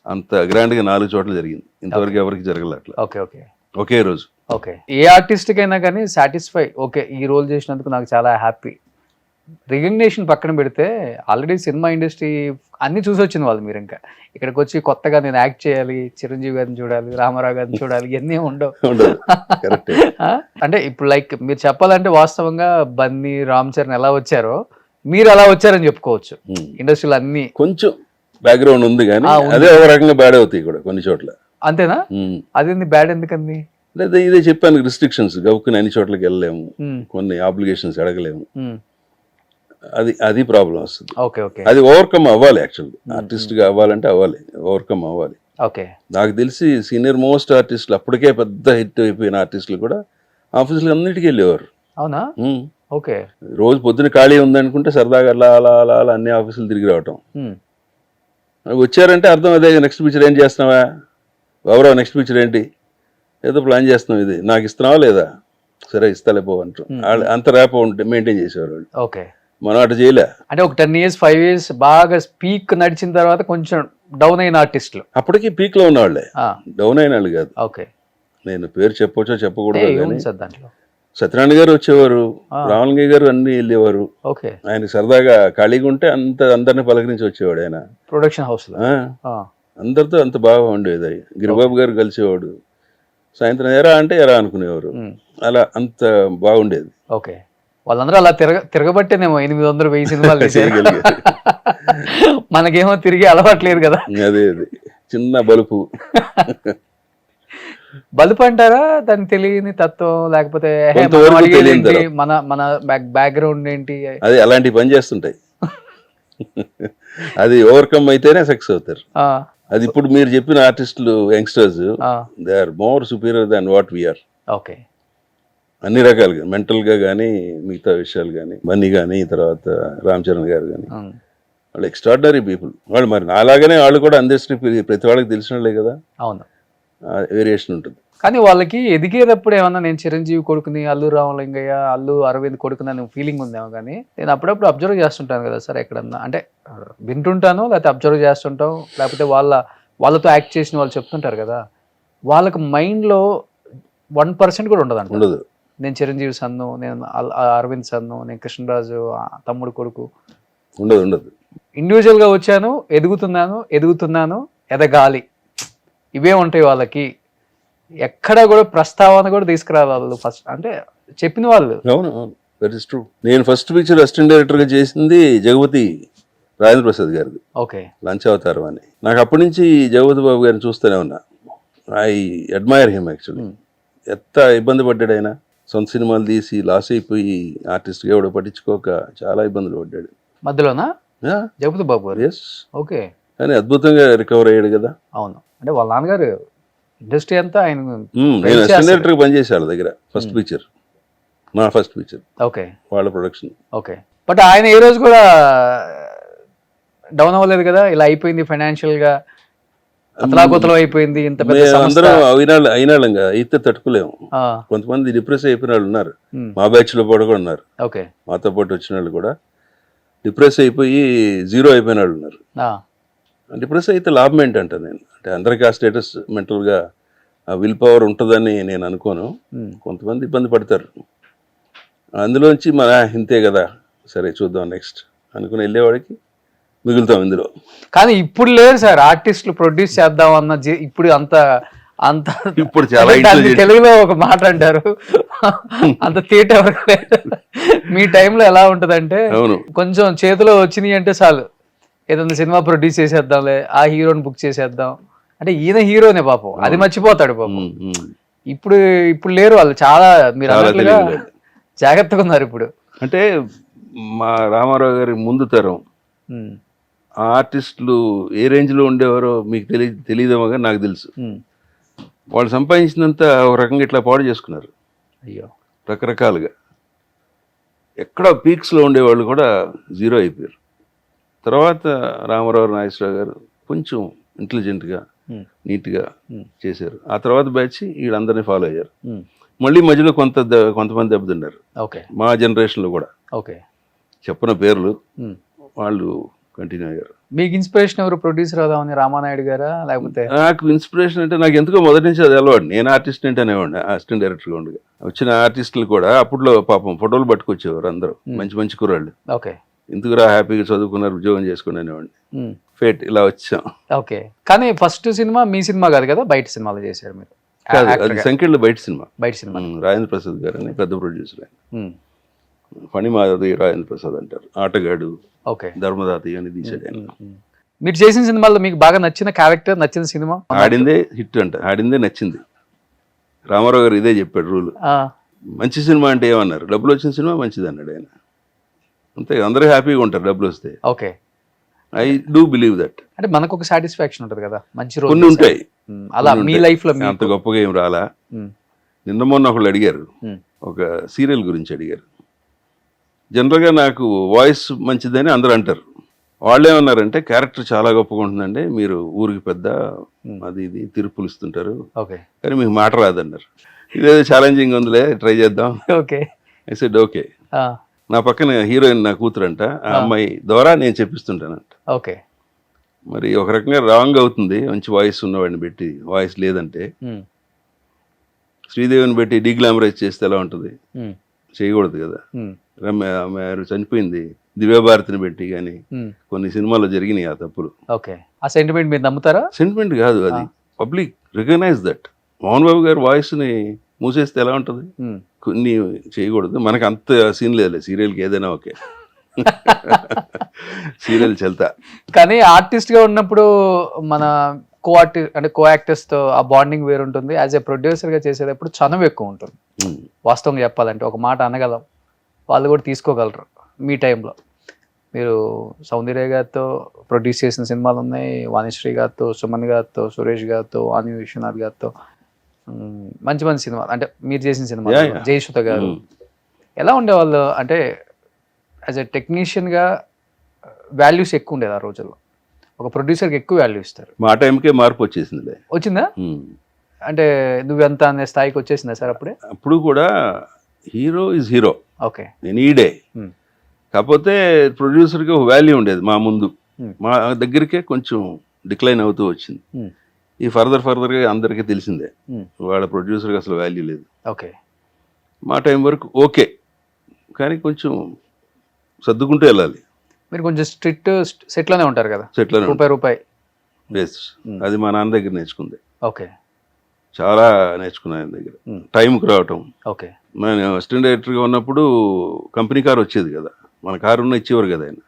అంత గ్రాండ్గా 4 చోట్ల జరిగింది. ఇంతవరకు ఎవరికి జరగలే అట్లా ఓకే. ఓకే. ఒకే రోజు. ఓకే. ఏ ఆర్టిస్ట్కైనా కానీ సాటిస్ఫై, ఓకే ఈ రోల్ చేసినందుకు నాకు చాలా హ్యాపీ. రికగ్నేషన్ పక్కన పెడితే ఆల్రెడీ సినిమా ఇండస్ట్రీ అన్ని చూసి వచ్చిన వాళ్ళు మీరు. ఇంకా ఇక్కడికి వచ్చి కొత్తగా నేను యాక్ట్ చేయాలి, చిరంజీవి గారిని చూడాలి, రామారావు గారిని చూడాలి, ఇవన్నీ ఉండవు. అంటే ఇప్పుడు లైక్ మీరు చెప్పాలంటే వాస్తవంగా బన్నీ, రామ్ చరణ్ ఎలా వచ్చారో మీరు అలా వచ్చారని చెప్పుకోవచ్చు. ఇండస్ట్రీలో అన్ని కొంచెం బ్యాక్గ్రౌండ్ ఉంది కానీ అదే ఒక రకంగా బ్యాడ్ అవుతాయి కూడా కొన్ని చోట్ల. అంతేనా? అదేంది బ్యాడ్ ఎందుకంది? లేదా ఇదే చెప్పాను, రిస్ట్రిక్షన్స్, గవుక్కుని అన్ని చోట్లకి వెళ్ళలేము, కొన్ని ఆబ్లిగేషన్స్ అడగలేము, అది ప్రాబ్లం వస్తుంది. ఓకే. ఓకే. అది ఓవర్కమ్ అవ్వాలి. యాక్చువల్లీ ఆర్టిస్ట్గా అవ్వాలంటే ఓవర్కమ్ అవ్వాలి. ఓకే. నాకు తెలిసి సీనియర్ మోస్ట్ ఆర్టిస్టులు, అప్పటికే పెద్ద హిట్ అయిపోయిన ఆర్టిస్టులు కూడా ఆఫీసులు అన్నిటికీ వెళ్ళేవారు. అవునా? ఓకే. రోజు పొద్దున ఖాళీ ఉందనుకుంటే సరదాగా అలా అలా అలా అలా అన్ని ఆఫీసులు తిరిగి రావటం. వచ్చారంటే అర్థం అదే, నెక్స్ట్ పిక్చర్ ఏం చేస్తున్నావా ఎవరో, నెక్స్ట్ పిక్చర్ ఏంటి, ఏదో ప్లాన్ చేస్తున్నాం, ఇది నాకు ఇస్తున్నావా లేదా, సరే ఇస్తాలే పో అంటారు. అంత ర్యాప్ మెయింటైన్ చేసేవారు వాళ్ళు. ఓకే. మనం అటు చేయలే. అంటే ఒక 10 years 5 years బాగా పీక్ నడిచిన తర్వాత కొంచెం డౌన్ అయిన ఆర్టిస్టులు అప్పటికి పీక్ లో ఉన్నవాళ్ళే, డౌన్ అయిన వాళ్ళు కాదు. ఓకే. నేను పేరు చెప్పొచ్చో చెప్పకూడదు కానీ దాంట్లో సత్యనారాయణ గారు వచ్చేవారు, రామలింగయ్య గారు అన్ని వెళ్ళేవారు. ఓకే. ఆయన సరదాగా ఖాళీగా ఉంటే అందరిని పలకరించి వచ్చేవాడు. ఆయన ప్రొడక్షన్ హౌస్ లో అందరితో అంత బాగా ఉండేది. గిరిబాబు గారు కలిసేవాడు, సాయంత్రం ఎరా అంటే ఎరా అనుకునేవారు, అలా అంత బాగుండేది. ఓకే. వాళ్ళందరూ అలా తిరగబట్టేనేమో 800-1000 సినిమాలు మనకేమో తిరిగి అలవాట్లేదు కదా. అదే చిన్న బలుపు. బలుపు అంటారా దాన్ని తెలియని తత్వం, లేకపోతే మన మన బ్యాక్గ్రౌండ్ ఏంటి, అది అలాంటి పని చేస్తుంటాయి. అది ఓవర్కమ్ అయితేనే సక్సెస్ అవుతారు. అది ఇప్పుడు మీరు చెప్పిన ఆర్టిస్టులు youngsters, they are more superior than what we are. Okay. అన్ని రకాలుగా, మెంటల్గా కానీ మిగతా విషయాలు కానీ, బన్నీ కానీ తర్వాత రామ్ చరణ్ గారు కానీ, వాళ్ళు ఎక్స్ట్రాడినరీ పీపుల్. వాళ్ళు మరి నాలాగానే వాళ్ళు కూడా అందరినీ ప్రతి వాళ్ళకి తెలిసిన వాళ్ళే కదా. అవును, వేరియేషన్ ఉంటుంది. కానీ వాళ్ళకి ఎదిగేటప్పుడు ఏమన్నా నేను చిరంజీవి కొడుకుని, అల్లు రామలింగయ్య, అల్లు అరవింద్ కొడుకుని అనే ఫీలింగ్ ఉందేమో. కానీ నేను అప్పుడప్పుడు అబ్జర్వ్ చేస్తుంటాను కదా సార్, ఎక్కడన్నా అంటే వింటుంటాను, లేకపోతే అబ్జర్వ్ చేస్తుంటాం, లేకపోతే వాళ్ళతో యాక్ట్ చేసిన వాళ్ళు చెప్తుంటారు కదా, వాళ్ళకి మైండ్లో 1% కూడా ఉండదు. నేను చిరంజీవి సన్ను, నేను అరవింద్ సన్ను, నేను కృష్ణరాజు తమ్ముడు కొడుకు, ఉండదు. ఇండివిజువల్గా వచ్చాను, ఎదుగుతున్నాను, ఎదగాలి, ఇవే ఉంటాయి వాళ్ళకి. ఎక్కడ కూడా ప్రస్తావన కూడా తీసుకురావాలి వాళ్ళు ఫస్ట్, అంటే చెప్పిన వాళ్ళు. అవును, దట్ ఈస్ ట్రూ. నేను ఫస్ట్ పిక్చర్ అసిస్టెంట్ డైరెక్టర్గా చేసింది జగపతి రాజేంద్ర ప్రసాద్ గారిది. ఓకే. లంచావతారం అని. నాకు అప్పటి నుంచి జగపతి బాబు గారిని చూస్తూనే ఉన్నా. I admire him actually. ఎంత ఇబ్బంది పడ్డాడు ఆయన, సొంత సినిమాలు తీసి లాస్ అయిపోయి ఆర్టిస్ట్గా ఎవడో పట్టించుకోక చాలా ఇబ్బందులు పడ్డాడు మధ్యలోనా జగపతి బాబు గారు. ఎస్. ఓకే. కానీ అద్భుతంగా రికవర్ అయ్యాడు కదా. అవును, అంటే వాళ్ళ నాన్నగారు ఇండస్ట్రీ అంతా ఆయన. నేను అసిస్టెంట్ డైరెక్టర్గా పనిచేశాను వాళ్ళ దగ్గర. ఫస్ట్ పిక్చర్, నా ఫస్ట్ పిక్చర్. ఓకే. వాళ్ళ ప్రొడక్షన్. ఓకే. బట్ ఆయన ఏ రోజు కూడా డౌన్ అవ్వలేదు కదా, ఇలా అయిపోయింది ఫైనాన్షియల్ గా, అతలాకుతలం అయిపోయింది, ఇంత పెద్ద అందరం అయినాళ్ళంగా అయితే తట్టుకోలేము. కొంతమంది డిప్రెస్ అయిపోయిన వాళ్ళు ఉన్నారు, మా బ్యాచ్ లో కూడా ఉన్నారు. ఓకే. మాతో పాటు వచ్చిన వాళ్ళు కూడా డిప్రెస్ అయిపోయి జీరో అయిపోయిన వాళ్ళు ఉన్నారు. డిప్రెస్ అయితే లాభం ఏంటంట, నేను అంటే అందరికీ ఆ స్టేటస్ మెంటల్గా ఆ విల్ పవర్ ఉంటుందని నేను అనుకోను. కొంతమంది ఇబ్బంది పడతారు, అందులోంచి మన ఇంతే కదా, సరే చూద్దాం నెక్స్ట్ అనుకుని వెళ్ళేవాడికి మిగులుతాం ఇందులో. కానీ ఇప్పుడు లేదు సార్ ఆర్టిస్టులు ప్రొడ్యూస్ చేద్దాం అన్న ఇప్పుడు అంత అంత ఇప్పుడు చాలా అంటే దాన్ని intelligent. తెలుగులో ఒక మాట అంటారు అంత తీట ఎవరు లేదు. మీ టైంలో ఎలా ఉంటదంటే అవును. కొంచెం చేతిలో వచ్చినాయి అంటే చాలు ఏదైనా సినిమా ప్రొడ్యూస్ చేసేద్దాంలే, ఆ హీరోని బుక్ చేసేద్దాం అంటే ఈయన హీరోనే పాపం, అది మర్చిపోతాడు పాపం. ఇప్పుడు ఇప్పుడు లేరు వాళ్ళు, చాలా మీరు చాలా అన్నట్లుగా తెలియలేదు. జాగ్రత్తగా ఉన్నారు ఇప్పుడు. అంటే మా రామారావు గారి ముందు తరం ఉమ్, ఆ ఆర్టిస్టులు ఏ రేంజ్లో ఉండేవారో మీకు తెలియదేమో కానీ నాకు తెలుసు. ఉమ్. వాళ్ళు సంపాదించినంత ఒక రకంగా ఇట్లా పాడు చేసుకున్నారు అయ్యో. రకరకాలుగా. ఎక్కడ పీక్స్లో ఉండేవాళ్ళు కూడా జీరో అయిపోయారు. తర్వాత రామారావు నాగేశ్వరరావు గారు కొంచెం ఇంటెలిజెంట్గా ఉమ్, నీట్గా ఉమ్, చేశారు. ఆ తర్వాత బ్యాచ్ వీళ్ళందరినీ ఫాలో అయ్యారు. ఉమ్. మళ్ళీ మధ్యలో కొంతమంది దెబ్బతిన్నారు ఓకే మా జనరేషన్లో కూడా. ఓకే. చెప్పిన పేర్లు ఉమ్. వాళ్ళు కంటిన్యూ అయ్యారు. మీకు ఇన్స్పిరేషన్ ఎవరు ప్రొడ్యూసర్ అవుదామని, రామానాయుడు గారా లేకపోతే? నాకు ఇన్స్పిరేషన్ అంటే నాకు ఎందుకో మొదటి నుంచి అది అలవాడు. నేను ఆర్టిస్ట్ అంటే అనేవాడిని, అసిస్టెంట్ డైరెక్టర్గా ఉండగా. వచ్చిన ఆర్టిస్టులు కూడా అప్పట్లో పాపం ఫోటోలు పట్టుకొచ్చేవారు అందరూ, మంచి మంచి కుర్రాళ్ళు. ఓకే. ఎందుకురా హ్యాపీగా చదువుకున్నారు, ఉద్యోగం చేసుకుని అనేవాడిని. ఉమ్. ఫేట్ ఇలా వచ్చాం. ఓకే. కానీ ఫస్ట్ సినిమా మీ సినిమా కాదు కదా, బయట సినిమాలు చేశారు మీరు? కాదు, Actor అది గా. సంఖ్యలో బయట సినిమా. బయట సినిమా. రాజేంద్ర ప్రసాద్ గారు అని పెద్ద ప్రొడ్యూసర్ ఆయన. ఉమ్. ఫణిమాధవి రాజేంద్ర ప్రసాద్ అంటారు. ఆటగాడు, ఓకే. ధర్మదాత అని తీసాడు ఆయన. మీరు చేసిన సినిమాల్లో మీకు బాగా నచ్చిన క్యారెక్టర్, నచ్చిన సినిమా? ఆడిందే హిట్ అంట, ఆడిందే నచ్చింది. రామారావు గారు ఇదే చెప్పాడు రూల్. ఆ, మంచి సినిమా అంటే ఏమన్నారు, డబ్బులు వచ్చిన సినిమా మంచిది అన్నాడు ఆయన. అంతే, అందరూ హ్యాపీగా ఉంటారు డబ్బులు వస్తే. Okay. I do believe that. అంటే మనకు ఒక సాటిస్ఫాక్షన్ ఉంటుంది కదా, మంచి రోజు కొన్ని ఉంటాయి. అలా కొన్ని మీ ఉంటాయి. లైఫ్ లో అంత గొప్పగా ఏం రాలా. ఉమ్, నిన్న మొన్న ఒకళ్ళు అడిగారు, ఉమ్, ఒక సీరియల్ గురించి అడిగారు. జనరల్గా నాకు వాయిస్ మంచిదని అందరూ అంటారు. వాళ్ళు ఏమన్నారంటే క్యారెక్టర్ చాలా గొప్పగా ఉంటుందండి, మీరు ఊరికి పెద్ద, అది ఇది తీర్పులు ఇస్తుంటారు, ఓకే. కానీ మీకు మాట రాదన్నారు. ఇదేదో ఛాలెంజింగ్ ఉందిలే, ట్రై చేద్దాం. ఓకే. I said okay. ఆ, నా పక్కన హీరోయిన్ నా కూతురంట, ఆ అమ్మాయి ద్వారా నేను చెప్పిస్తుంటానంట. ఓకే. మరి ఒక రకంగా రాంగ్ అవుతుంది, మంచి వాయిస్ ఉన్నవాడిని పెట్టి వాయిస్ లేదంటే. ఉమ్, శ్రీదేవిని పెట్టి డీగ్లామరైజ్ చేస్తే ఎలా ఉంటుంది, ఉమ్, చేయకూడదు కదా. ఉమ్, ఆమె చనిపోయింది, దివ్యాభారతిని పెట్టి, కానీ ఉమ్. కొన్ని సినిమాల్లో జరిగినాయి ఆ తప్పులు. ఓకే. ఆ సెంటిమెంట్ మీరు నమ్ముతారా? సెంటిమెంట్ కాదు, అది public recognise that. Mohan Babu గారు వాయిస్ని మూసేస్తే ఎలా ఉంటుంది, ఉమ్. కొన్ని చేయకూడదు. మనకు అంత సీన్ లేదులే, సీరియల్కి ఏదైనా ఓకే. సీరియల్ చెల్తా. కానీ ఆర్టిస్ట్ గా ఉన్నప్పుడు మన కో యాక్టర్స్ తో ఆ బాండింగ్ వేరు ఉంటుంది. యాజ్ ఏ ప్రొడ్యూసర్ గా చేసేటప్పుడు చనువు ఎక్కువ ఉంటుంది. వాస్తవంగా చెప్పాలంటే ఒక మాట అనగలం, వాళ్ళు కూడా తీసుకోగలరు. మీ టైంలో మీరు సౌందర్య గారితో ప్రొడ్యూస్ చేసిన సినిమాలు ఉన్నాయి, వాణిశ్రీ గారితో, సుమన్ గారితో, సురేష్ గారితో, వాణి విశ్వనాథ్ గారితో, మంచి మంచి సినిమాలు అంటే మీరు చేసిన సినిమాలు. Yeah, yeah. జయసుధ గారు ఎలా ఉండేవాళ్ళు అంటే యాజ్ ఎ టెక్నీషియన్గా వాల్యూస్ ఎక్కువ ఉండేది ఆ రోజుల్లో. ఒక ప్రొడ్యూసర్కి ఎక్కువ వాల్యూ ఇస్తారు. మా టైంకే మార్పు వచ్చేసిందిలే. వచ్చిందా? అంటే నువ్వెంత అనే స్థాయికి వచ్చేసిందా సార్ అప్పుడే? అప్పుడు కూడా హీరో ఈజ్ హీరో, ఓకే. నేను ఈడే. కాకపోతే ప్రొడ్యూసర్కి ఒక వాల్యూ ఉండేది మా ముందు. మా దగ్గరికే కొంచెం డిక్లైన్ అవుతూ వచ్చింది. ఈ ఫర్దర్గా అందరికీ తెలిసిందే, వాళ్ళ ప్రొడ్యూసర్కి అసలు వాల్యూ లేదు. ఓకే. మా టైం వరకు ఓకే, కానీ కొంచెం సర్దుకుంటూ వెళ్ళాలి. మీరు కొంచెం స్ట్రిక్ట్ సెట్లోనే ఉంటారు కదా, సెట్లోనే రూపాయి. బేస్ అది మా నాన్న దగ్గర నేర్చుకుంది. ఓకే. చాలా నేర్చుకున్నాను ఆయన దగ్గర. టైంకి రావటం. ఓకే. నేను అసిస్టెంట్ డైరెక్టర్గా ఉన్నప్పుడు కంపెనీ కార్ వచ్చేది కదా, మన కారు ఉన్న ఇచ్చేవారు కదా ఆయన.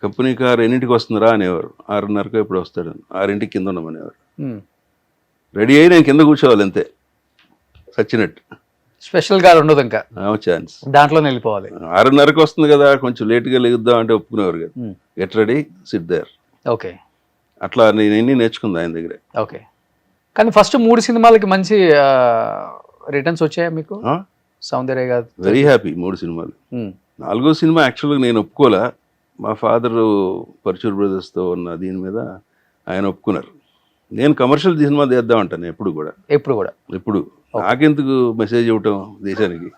కంపెనీ కార్ ఎన్నింటికి వస్తుందిరా అనేవారు, 6:30 ఎప్పుడు వస్తాడు, 6 కింద ఉండమనేవారు. రెడీ అయ్యి నేను కింద కూర్చోవాలి అంతే, సచ్చినట్టు. స్పెషల్ గా ఉండదు ఇంకా, ఛాన్స్ దాంట్లోనే వెళ్ళిపోవాలి. 6:30 వస్తుంది కదా, కొంచెం లేట్గా లెగుద్దాం అంటే ఒప్పుకునేవారు కదా. Get ready, sit there. Okay. అట్లా నేను ఎన్ని నేర్చుకుంది ఆయన దగ్గరే. ఓకే. కానీ ఫస్ట్ 3 సినిమాలకి మంచి రిటర్న్స్ వచ్చాయా మీకు? సౌందర్య గారు వెరీ హ్యాపీ. 3 సినిమాలు. 4వ సినిమా యాక్చువల్గా నేను ఒప్పుకోలే. మా ఫాదరు పర్చూర్ బ్రదర్స్తో ఉన్న దీని మీద ఆయన ఒప్పుకున్నారు. నేను కమర్షియల్ సినిమా తీద్దాం అంటాను ఎప్పుడు కూడా. ఎప్పుడు నాకెందుకు మెసేజ్ ఇవ్వటం దేశానికి.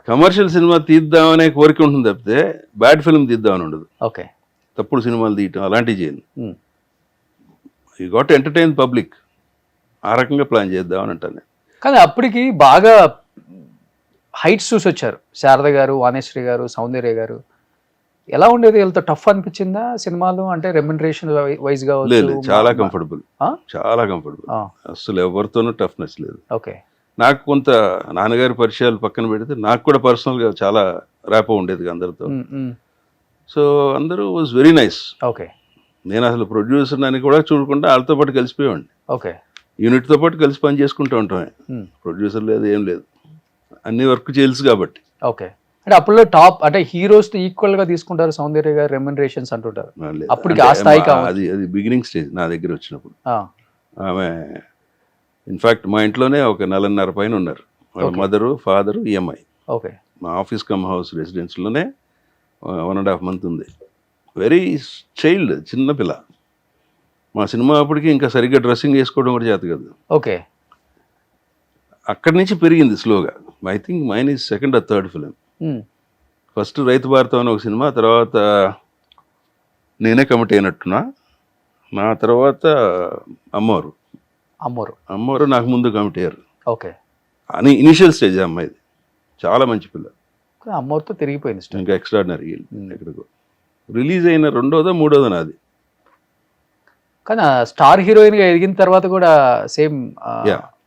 కమర్షియల్ సినిమా తీద్దామనే కోరిక ఉంటుంది తప్పితే బ్యాడ్ ఫిల్మ్ తీద్దామని ఉండదు. ఓకే. తప్పుడు సినిమాలు తీయటం అలాంటివి చేయను. యూ గాట్ ఎంటర్టైన్ పబ్లిక్, ఆ రకంగా ప్లాన్ చేద్దామని అంటాను. కానీ అప్పటికి బాగా హైట్స్ చూసి వచ్చారు. శారద గారు, వాణేశ్వరి గారు, సౌందర్య గారు. ఎలా ఉండేది? వీళ్ళతో టఫ్ అనిపించిందా సినిమాలు? అంటే రెమ్యునరేషన్ వైజ్ గా లేదు, చాలా కంఫర్టబుల్, చాలా కంఫర్టబుల్. అసలు ఎవరితోనూ టఫ్నెస్ లేదు. ఓకే. నాకు కొంత నాన్నగారి పరిచయాలు పక్కన పెడితే నాకు కూడా పర్సనల్గా చాలా ర్యాపో ఉండేది అందరితో. సో అందరూ వాజ్ వెరీ నైస్. ఓకే. నేను అసలు ప్రొడ్యూసర్ అని కూడా చూడకుండా వాళ్ళతో పాటు కలిసిపోయేవాడిని. ఓకే. యూనిట్తో పాటు కలిసి పని చేసుకుంటూ ఉంటామే. ప్రొడ్యూసర్ లేదు, ఏం లేదు, అన్ని వర్క్ చేయాల్సి కాబట్టి. ఓకే. అంటే అప్పుడు టాప్ అంటే హీరోస్ తో ఈక్వల్ గా తీసుకుంటారు సౌందర్య గారు రెమ్యునరేషన్స్ అంటుంటారు. అప్పటికి ఆ స్థాయి అది బిగినింగ్ స్టేజ్ నా దగ్గర వచ్చినప్పుడు. ఆమె ఇన్ఫాక్ట్ మా ఇంట్లోనే ఒక 4.5 పైన ఉన్నారు. వాళ్ళ మదరు, ఫాదరు, ఈఎంఐ. ఓకే. మా ఆఫీస్ కమ్ హౌస్ రెసిడెన్స్లోనే 1.5 month ఉంది. వెరీ చైల్డ్, చిన్న పిల్ల. మా సినిమా అప్పటికి ఇంకా సరిగ్గా డ్రెస్సింగ్ వేసుకోవడం కూడా చేత కదా. ఓకే. అక్కడి నుంచి పెరిగింది స్లోగా. I think mine is second or third film. First Raithu Bharatham అని ఒక సినిమా, తర్వాత నేనే కమిట్ అయినట్టున్నా, నా తర్వాత అమ్మవారు నాకు ముందు కమిట్ అయ్యారు. ఓకే. అని ఇనిషియల్ స్టేజ్ అమ్మాయిది. చాలా మంచి పిల్ల. అమ్మవారితో తిరిగిపోయింది. ఇంకా ఎక్స్ట్రాడినరీ. ఎక్కడికో రిలీజ్ అయిన 2వ 3వ నాది. కానీ స్టార్ హీరోయిన్ గా ఎదిగిన తర్వాత కూడా సేమ్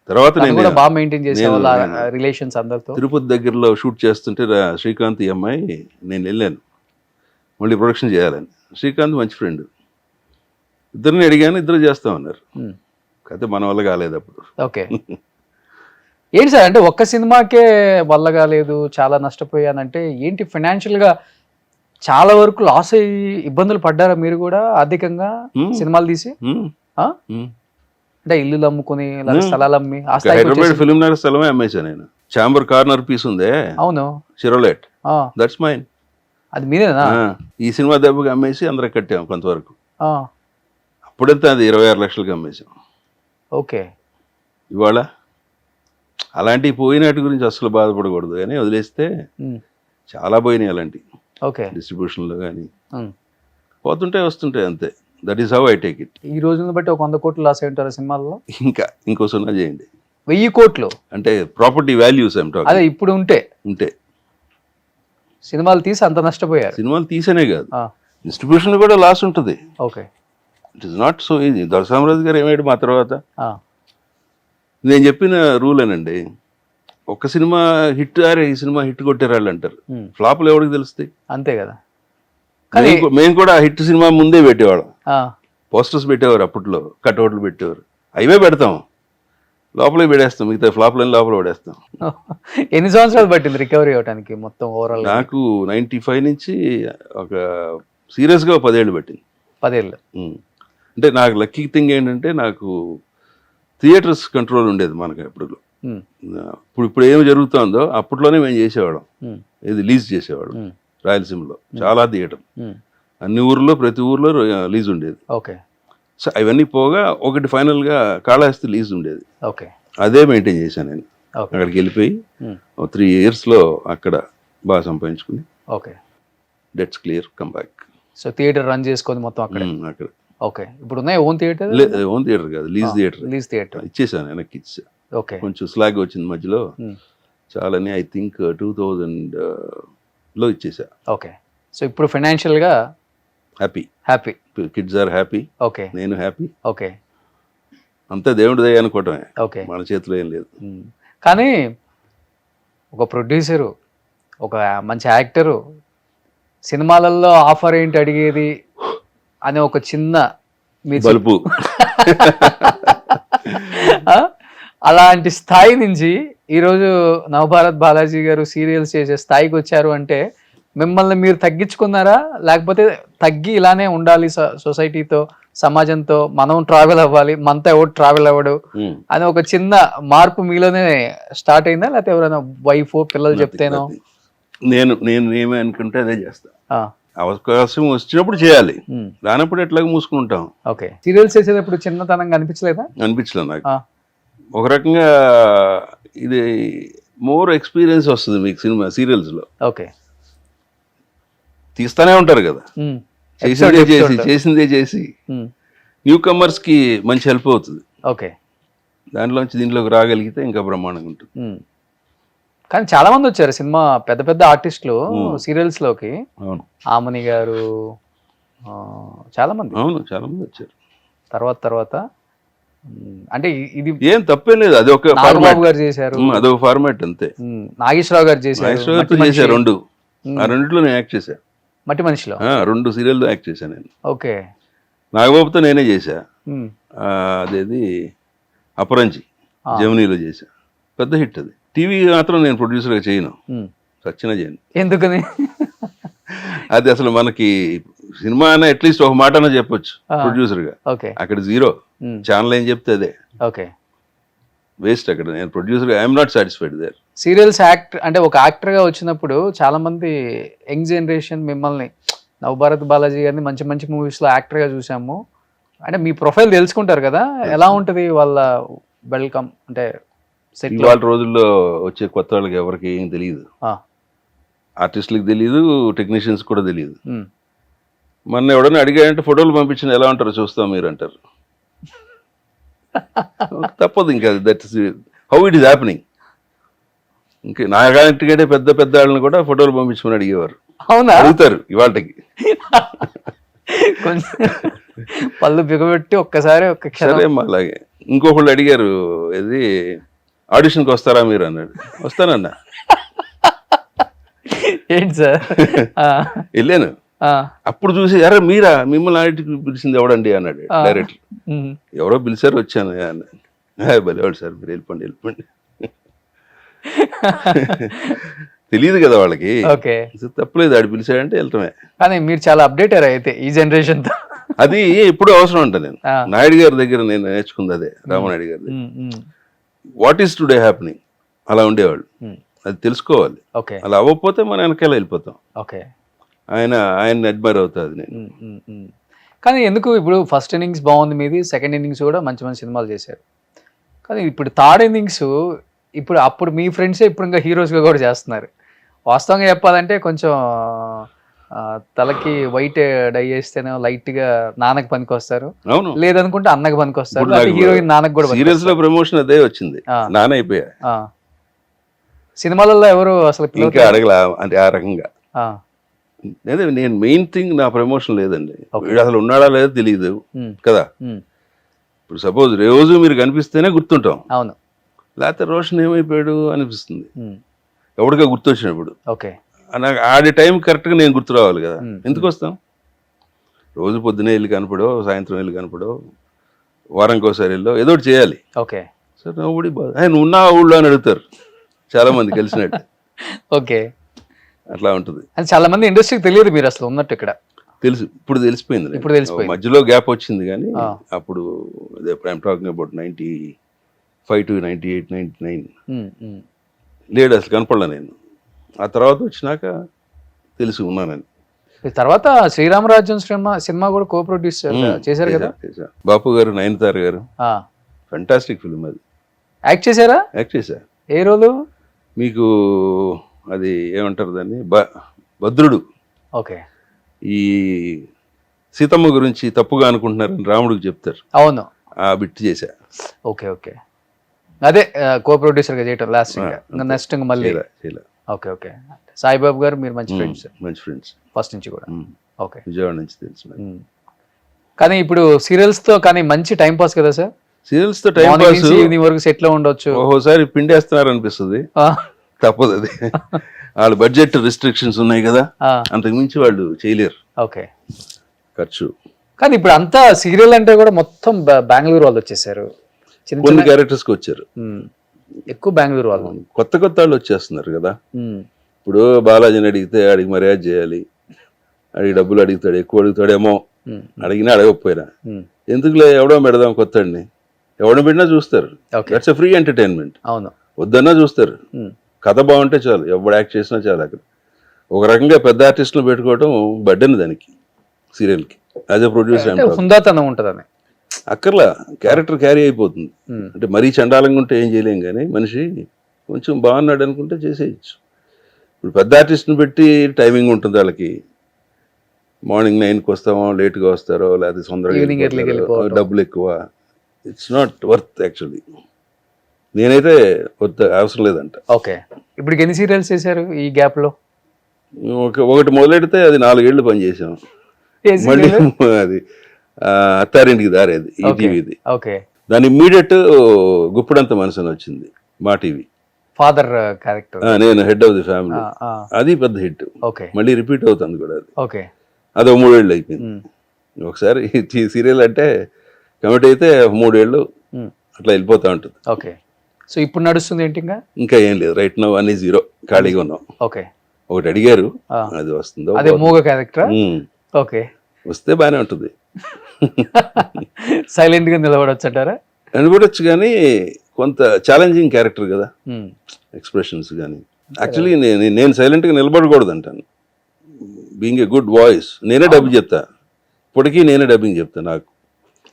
తర్వాత నేను బాగా మెయింటైన్ చేసేవాళ్ళ రిలేషన్స్ అందరితో. తిరుపతి దగ్గరలో షూట్ చేస్తుంటే శ్రీకాంత్ ఈ అమ్మాయి, నేను వెళ్ళాను మళ్ళీ ప్రొడక్షన్ చేయాలని. శ్రీకాంత్ మంచి ఫ్రెండ్, ఇద్దరిని అడిగాను, ఇద్దరు చేస్తామన్నారు. అయితే మన వల్ల కాలేదు అప్పుడు. ఓకే. ఏంటి సార్ అంటే ఒక్క సినిమాకే వల్ల కాలేదు, చాలా నష్టపోయానంటే ఏంటి? ఫైనాన్షియల్ గా చాలా వరకు లాస్ అయ్యి ఇబ్బందులు పడ్డారా మీరు కూడా ఆర్థికంగా సినిమాలు తీసి? అంటే ఇల్లు అమ్ముకుని స్థలాలు అమ్మి హైదరాబాద్ ఫిల్మ్ నగర్ స్థలమే అమ్మేశాను నేను. చాంబర్ కార్నర్ పీస్ ఉందే, అవును, చిరోలెట్, దట్స్ మైన్. అది మీదేనా? ఈ సినిమా దెబ్బకి అమ్మేసి అందరికి కట్టాము కొంతవరకు. అప్పుడంతా అది 26 లక్షలకి అమ్మేశాం. ఓకే. ఇవాళ అలాంటివి పోయినట్టు గురించి అసలు బాధపడకూడదు కానీ వదిలేస్తే చాలా పోయినాయి అలాంటివి. ఓకే. డిస్ట్రిబ్యూషన్లో కానీ పోతుంటాయి వస్తుంటాయి, అంతే. That is how I take it. ఈ రోజులను బట్టి ఒక 100 కోట్లు లాస్ అయి ఉంటారు సినిమాల్లో. ఇంకో సున్నా చేయండి. 1000 కోట్లు అంటే ప్రాపర్టీ వాల్యూస్ అదే ఇప్పుడు ఉంటే సినిమాలు తీసి అంత నష్టపోయారు. సినిమాలు తీసేనే కాదు, డిస్ట్రిబ్యూషన్ కూడా లాస్ ఉంటుంది. Okay. It is not so easy. Doraswamy Raju గారు ఏమయ్యాడు మా తర్వాత, నేను చెప్పిన రూలేనండి. ఒక్క సినిమా హిట్ అరే ఈ సినిమా హిట్ కొట్టారు వాళ్ళు అంటారు, ఫ్లాప్లు ఎవరికి తెలుస్తాయి? అంతే కదా. మేము కూడా హిట్ సినిమా ముందే పెట్టేవాళ్ళం. పోస్టర్స్ పెట్టేవారు అప్పట్లో, కట్అవుట్లు పెట్టేవారు, అవే పెడతాం, లోపలికి పెడేస్తాం, మిగతా ఫ్లాప్లని లోపల పడేస్తాం. ఎన్ని సంవత్సరాలు పట్టింది రికవరీ అవడానికి మొత్తం ఓవరాల్? నాకు 95 నుంచి ఒక సీరియస్గా 10 ఏళ్ళు పట్టింది. 10 ఏళ్ళు. అంటే నాకు లక్కీ థింగ్ ఏంటంటే నాకు థియేటర్స్ కంట్రోల్ ఉండేది మనకు ఎప్పుడు. ఇప్పుడు ఏమి జరుగుతుందో అప్పట్లోనే మేము చేసేవాళ్ళం. ఇది లీజ్ చేసేవాళ్ళం రాయలసీమలో చాలా థియేటర్, అన్ని ఊర్లో ప్రతి ఊర్లో లీజ్ ఉండేది. ఓకే. సో అవన్నీ పోగా ఒకటి ఫైనల్గా కాళహస్తి లీజ్ ఉండేది. ఓకే. అదే మెయింటైన్ చేశాను నేను. అక్కడికి వెళ్ళిపోయి 3 yearsలో అక్కడ బాగా సంపాదించుకుని okay debts clear, come back. So theatre run చేసుకొని మొత్తం అక్కడ. ఓకే. ఇప్పుడు ఉన్నాయి ఓన్ థియేటర్? ఓన్ థియేటర్ కాదు, లీజ్ థియేటర్. లీజ్ థియేటర్ ఇచ్చేసాను, వెనక్కి ఇచ్చా. ఓకే. కొంచెం స్లాగ్ వచ్చింది మధ్యలో, చాలని ఐ థింక్ 2000లో ఇచ్చేసా. ఓకే. సో ఇప్పుడు ఫైనాన్షియల్ గా happy, kids are happy, okay, నేను హ్యాపీ. ఓకే. అంతే దేవుడి దయ అనుకోవటమే, ఓకే, మన చేతిలో ఏం లేదు. కానీ ఒక ప్రొడ్యూసరు, ఒక మంచి యాక్టరు సినిమాలలో ఆఫర్ ఏంటి అడిగేది అనే ఒక చిన్న బలుపు అలాంటి స్థాయి నుంచి ఈరోజు నవభారత్ బాలాజీ గారు సీరియల్స్ చేసే స్థాయికి వచ్చారు అంటే మిమ్మల్ని మీరు తగ్గించుకున్నారా, లేకపోతే తగ్గి ఇలానే ఉండాలి సొసైటీతో, సమాజంతో, మనం ట్రావెల్ అవ్వాలి, మనతో ఎవరు ట్రావెల్ అవ్వడు అని ఒక చిన్న మార్పు మీలోనే స్టార్ట్ అయిందా, లేకపోతే ఎవరైనా వైఫ్ పిల్లలు చెప్తేనో? నేను ఏమి అనుకుంటే అదే చేస్తా. అవకాశం వచ్చినప్పుడు చేయాలి, రానప్పుడు ఎట్లాగో మూసుకుంటాం. ఓకే. సీరియల్స్ చేసేటప్పుడు చిన్నతనంగా అనిపించలేదా? అనిపించలేదు నాకు. ఒక రకంగా ఇది మోర్ ఎక్స్పీరియన్స్ వస్తుంది మీకు సినిమా సీరియల్స్లో. ఓకే. తీస్తానే ఉంటారు కదా, చేసిందే చేసి న్యూ కమర్స్కి మంచి హెల్ప్ అవుతుంది. ఓకే. దాంట్లోంచి దీంట్లోకి రాగలిగితే ఇంకా బ్రహ్మాండంగా ఉంటుంది. కానీ చాలా మంది వచ్చారు సినిమా పెద్ద పెద్ద ఆర్టిస్టులు సీరియల్స్ లోకి. అవును ఆమని గారు, చాలా మంది. అవును చాలా మంది వచ్చారు. తర్వాత అంటే ఇది ఏం తప్పేం లేదు, అది ఒక నాగబాబు గారు చేశారు, అదొక ఫార్మాట్ అంతే. నాగేశ్వరరావు గారు చేశారు, నాగేశ్వరరావు చేశారు 2. ఆ 2లో నేను యాక్ట్ చేశా. మట్టి మనిషిలో 2 సీరియల్లో యాక్ట్ చేశాను నేను. ఓకే. నాగబాబుతో నేనే చేశా. అదేది అపరంజి జమినీలో చేశా, పెద్ద హిట్ అది. టీవీ మాత్రం నేను ప్రొడ్యూసర్గా చేయను, సచ్చినా చేయను. ఎందుకని? అది అసలు మనకి సినిమా అయినా అట్లీస్ట్ ఒక మాట అయినా చెప్పొచ్చు ప్రొడ్యూసర్గా. ఓకే. అక్కడ 0 ఛానల్ ఏం చెప్తే అదే. ఓకే. వేస్ట్ అక్కడ. నేను ప్రొడ్యూసర్గా I'm not satisfied there. Serials actor అంటే ఒక యాక్టర్గా వచ్చినప్పుడు చాలా మంది యంగ్ జనరేషన్ మిమ్మల్ని నవభారత్ బాలాజీ గారిని మంచి మంచి మూవీస్లో యాక్టర్గా చూసాము అంటే మీ ప్రొఫైల్ తెలుసుకుంటారు కదా, ఎలా ఉంటుంది వాళ్ళ వెల్కమ్ అంటే సెట్? ఇవాళ రోజుల్లో వచ్చే కొత్త వాళ్ళకి ఎవరికి ఏం తెలియదు, ఆర్టిస్టులకు తెలియదు, టెక్నీషియన్స్ కూడా తెలియదు. మొన్న ఎవడన్నా అడిగాడంటే ఫోటోలు పంపించిన ఎలా ఉంటారో చూస్తాం మీరు అంటారు. తప్పదు ఇంకా, that's how it is happening. ఇంకా నాకంటే పెద్ద పెద్ద వాళ్ళని కూడా ఫోటోలు పంపించమని అడిగేవారు. అవునా? అడుగుతారు ఇవాళకి. కొంచెం పళ్ళు బిగబెట్టి ఒక్కసారి ఒక్క సరే అలాగే. ఇంకొకళ్ళు అడిగారు, ఇది ఆడిషన్కి వస్తారా మీరు అన్నాడు. వస్తానన్నా. ఏంటి సార్? వెళ్ళాను. అప్పుడు చూసి అరే మీరా, మిమ్మల్ని ఆడికి పిలిచింది ఎవడండి అన్నాడు డైరెక్టర్. ఎవరో పిలిచారు వచ్చాను అన్నాడు. భలేవాడు సార్, మీరు వెళ్ళిపోండి. తెలియదు కదా వాళ్ళకి. ఓకే. తప్పలేదు, ఆడు పిలిచాడంటే వెళ్తామే. కానీ మీరు చాలా అప్డేట్ అయితే ఈ జనరేషన్ తో. అది ఎప్పుడు అవసరం అంట. నేను నాయుడు గారి దగ్గర నేను నేర్చుకుంది అదే, రామనాయుడు గారి దగ్గర. వాట్ ఈస్ టుడే హ్యాపెనింగ్ అలా ఉండేవాళ్ళు. అది తెలుసుకోవాలి. అలా అవ్వకపోతే మనం వెనకాల వెళ్ళిపోతాం. ఓకే. ఆయన అడ్మైర్ అవుతుంది నేను. కానీ ఎందుకు ఇప్పుడు ఫస్ట్ ఇన్నింగ్స్ బాగుంది మీది, సెకండ్ ఇన్నింగ్స్ కూడా మంచి మంచి సినిమాలు చేశారు. కానీ ఇప్పుడు థర్డ్ ఇన్నింగ్స్ ఇప్పుడు అప్పుడు మీ ఫ్రెండ్సే ఇప్పుడు ఇంకా హీరోస్గా కూడా చేస్తున్నారు. వాస్తవంగా చెప్పాలంటే కొంచెం తలకి వైట్ డై చేస్తేనే లైట్గా నాన్నకి పనికి వస్తారు, లేదనుకుంటే అన్నకి పనికి వస్తారు, హీరోయిన్ నాన్నకి కూడా. సీరియల్స్ లో ప్రమోషన్ అదే వచ్చింది, నాన్న అయిపోయా. సినిమాలలో ఎవరు అసలు ఇంకా అడగల అంటే ఆ రకంగా. అదే నేను మెయిన్ థింగ్, నా ప్రమోషన్ లేదండి. వీడు అసలు ఉన్నాడా లేదో తెలియదు కదా. ఇప్పుడు సపోజ్ రోజు మీరు కనిపిస్తేనే గుర్తుంటాం, అవును, లేకపోతే రోషన్ ఏమైపోయాడు అనిపిస్తుంది ఎవరిగా గుర్తొచ్చినప్పుడు. ఓకే. నాకు ఆడే టైం కరెక్ట్గా నేను గుర్తు రావాలి కదా. ఎందుకు వస్తాం? రోజు పొద్దునే వెళ్ళి కనపడో, సాయంత్రం వెళ్ళి కనపడో, వారానికి ఒకసారి వెళ్ళో ఏదో ఒకటి చేయాలి. ఓకే. సరే నవ్వుడి బాధ, నువ్వు ఉన్నా ఊళ్ళో అని అడుగుతారు చాలా మంది కలిసినట్టు. ఓకే. అట్లా ఉంటుంది. చాలా మంది ఇండస్ట్రీకి తెలియదు మీరు అసలు ఉన్నట్టు ఇక్కడ. తెలుసు, ఇప్పుడు తెలిసిపోయింది. ఇప్పుడు తెలిసిపోయింది. మధ్యలో గ్యాప్ వచ్చింది కానీ అప్పుడు ఐఎమ్ టాకింగ్ అబౌట్ 95 to 98, 99 లేడు అసలు, కనపడలే నేను. ఆ తర్వాత వచ్చినాక తెలిసి ఉన్నానని. తర్వాత శ్రీరామరాజ్యం సినిమా కూడా కో ప్రొడ్యూస్ చేశారు కదా బాపు గారు, నయనతార గారు. ఫెంటాస్టిక్ ఫిల్మ్ అది. యాక్ట్ చేశారా? యాక్ట్ చేశా. ఏ రోలు? మీకు అది ఏమంటారు దాన్ని, భద్రుడు. ఓకే. ఈ సీతమ్మ గురించి తప్పుగా అనుకుంటున్నారని రాముడికి చెప్తారు. అవును, ఆ బిట్ చేశా. ఓకే. ఓకే. అదే కో ప్రొడ్యూసర్ గా చేయటం లాస్ట్ నెక్స్ట్ మళ్ళీ. ఓకే. ఓకే. సాయిబాబు గారు మీరు మంచి ఫ్రెండ్స్ ఫస్ట్ నుంచి కూడా. ఓకే. విజయవాడ నుంచి తెలుసు. కానీ ఇప్పుడు సీరియల్స్ తో కానీ మంచి టైం పాస్ కదా సార్? సీరియల్స్ తో టైం పాస్, ఈవినింగ్ వరకు సెట్ లో ఉండొచ్చు. ఓసారి పిండేస్తున్నారు అనిపిస్తుంది, తప్పదు అది. వాళ్ళ బడ్జెట్ రిస్ట్రిక్షన్స్ ఉన్నాయి కదా, అంతకు మించి వాళ్ళు చేయలేరు. ఓకే. ఖర్చు. కానీ ఇప్పుడు అంతా సీరియల్ అంటే కూడా మొత్తం బెంగళూరు వాళ్ళు వచ్చేసారు, కొన్ని క్యారెక్టర్స్ కి వచ్చారు ఎక్కువ బెంగళూరు వాళ్ళు. కొత్త వాళ్ళు వచ్చేస్తున్నారు కదా. ఇప్పుడు బాలాజీని అడిగితే ఆడికి మర్యాద చేయాలి, అడిగి డబ్బులు అడుగుతాడు, ఎక్కువ అడుగుతాడేమో, అడిగినా అడగకపోయినా ఎందుకులే ఎవడో పెడదాం కొత్తడిని, ఎవడో పెట్టినా చూస్తారు. That's free entertainment. అవును, వద్దన్నా చూస్తారు. కథ బాగుంటే చాలు, ఎవడు యాక్ట్ చేసినా చాలు. అక్కడ ఒక రకంగా పెద్ద ఆర్టిస్టులు పెట్టుకోవడం బడ్డని దానికి, సీరియల్కి యాజ్ ఎ ప్రొడ్యూసర్. హుందాతనం ఉంటుందని అక్కర్లా, క్యారెక్టర్ క్యారీ అయిపోతుంది. అంటే మరీ చండాలంగా ఉంటే ఏం చేయలేం, కానీ మనిషి కొంచెం బాగున్నాడు అనుకుంటే చేసేయచ్చు. ఇప్పుడు పెద్ద ఆర్టిస్ట్ని పెట్టి టైమింగ్ ఉంటుంది వాళ్ళకి, మార్నింగ్ 9కి వస్తామో, లేట్గా వస్తారో, లేకపోతే తొందరగా డబ్బులు ఎక్కువ. It's not worth actually. నేనైతే అవసరం లేదంట. ఓకే, ఇప్పుడు ఎన్ని సీరియల్స్ చేశారు ఈ గ్యాప్ లో? ఒకటి మొదలెడితే అది 4 ఏళ్ళు పనిచేసాం. మళ్ళీ అది అత్తారింటికి దారేది ఈటీవీది. ఓకే, దాని ఇమ్మీడియట్ గుప్పుడంత మనసు అని వచ్చింది మా టీవీ. ఫాదర్ క్యారెక్టర్, నేను హెడ్ ఆఫ్ ది ఫ్యామిలీ, అది పెద్ద హిట్. ఓకే, మళ్ళీ రిపీట్ అవుతుంది కూడా అది. ఓకే, అది 3 ఏళ్ళు అయిపోయింది. ఒకసారి సీరియల్ అంటే కమిటీ అయితే 3 ఏళ్ళు అట్లా వెళ్ళిపోతూ ఉంటుంది. ఓకే, సో ఇప్పుడు నడుస్తుంది ఏంటి? ఇంకా ఏం లేదు, రైట్ నౌ అన్ని 0, ఖాళీగా ఉన్నాం. ఓకే, ఒకటి అడిగారు, అది వస్తుందో. అదే మూగ క్యారెక్టర్. ఓకే, వస్తే బాగానే ఉంటుంది. సైలెంట్ గా నిలబడొచ్చు అంటారా? నిలబడొచ్చు, కానీ కొంత ఛాలెంజింగ్ క్యారెక్టర్ కదా, ఎక్స్ప్రెషన్స్ కానీ. యాక్చువల్లీ నేను సైలెంట్గా నిలబడకూడదు అంటాను. బీయింగ్ ఏ గుడ్ వాయిస్, నేనే డబ్బింగ్ చెప్తా. ఇప్పటికీ నేనే డబ్బింగ్ చెప్తా. నాకు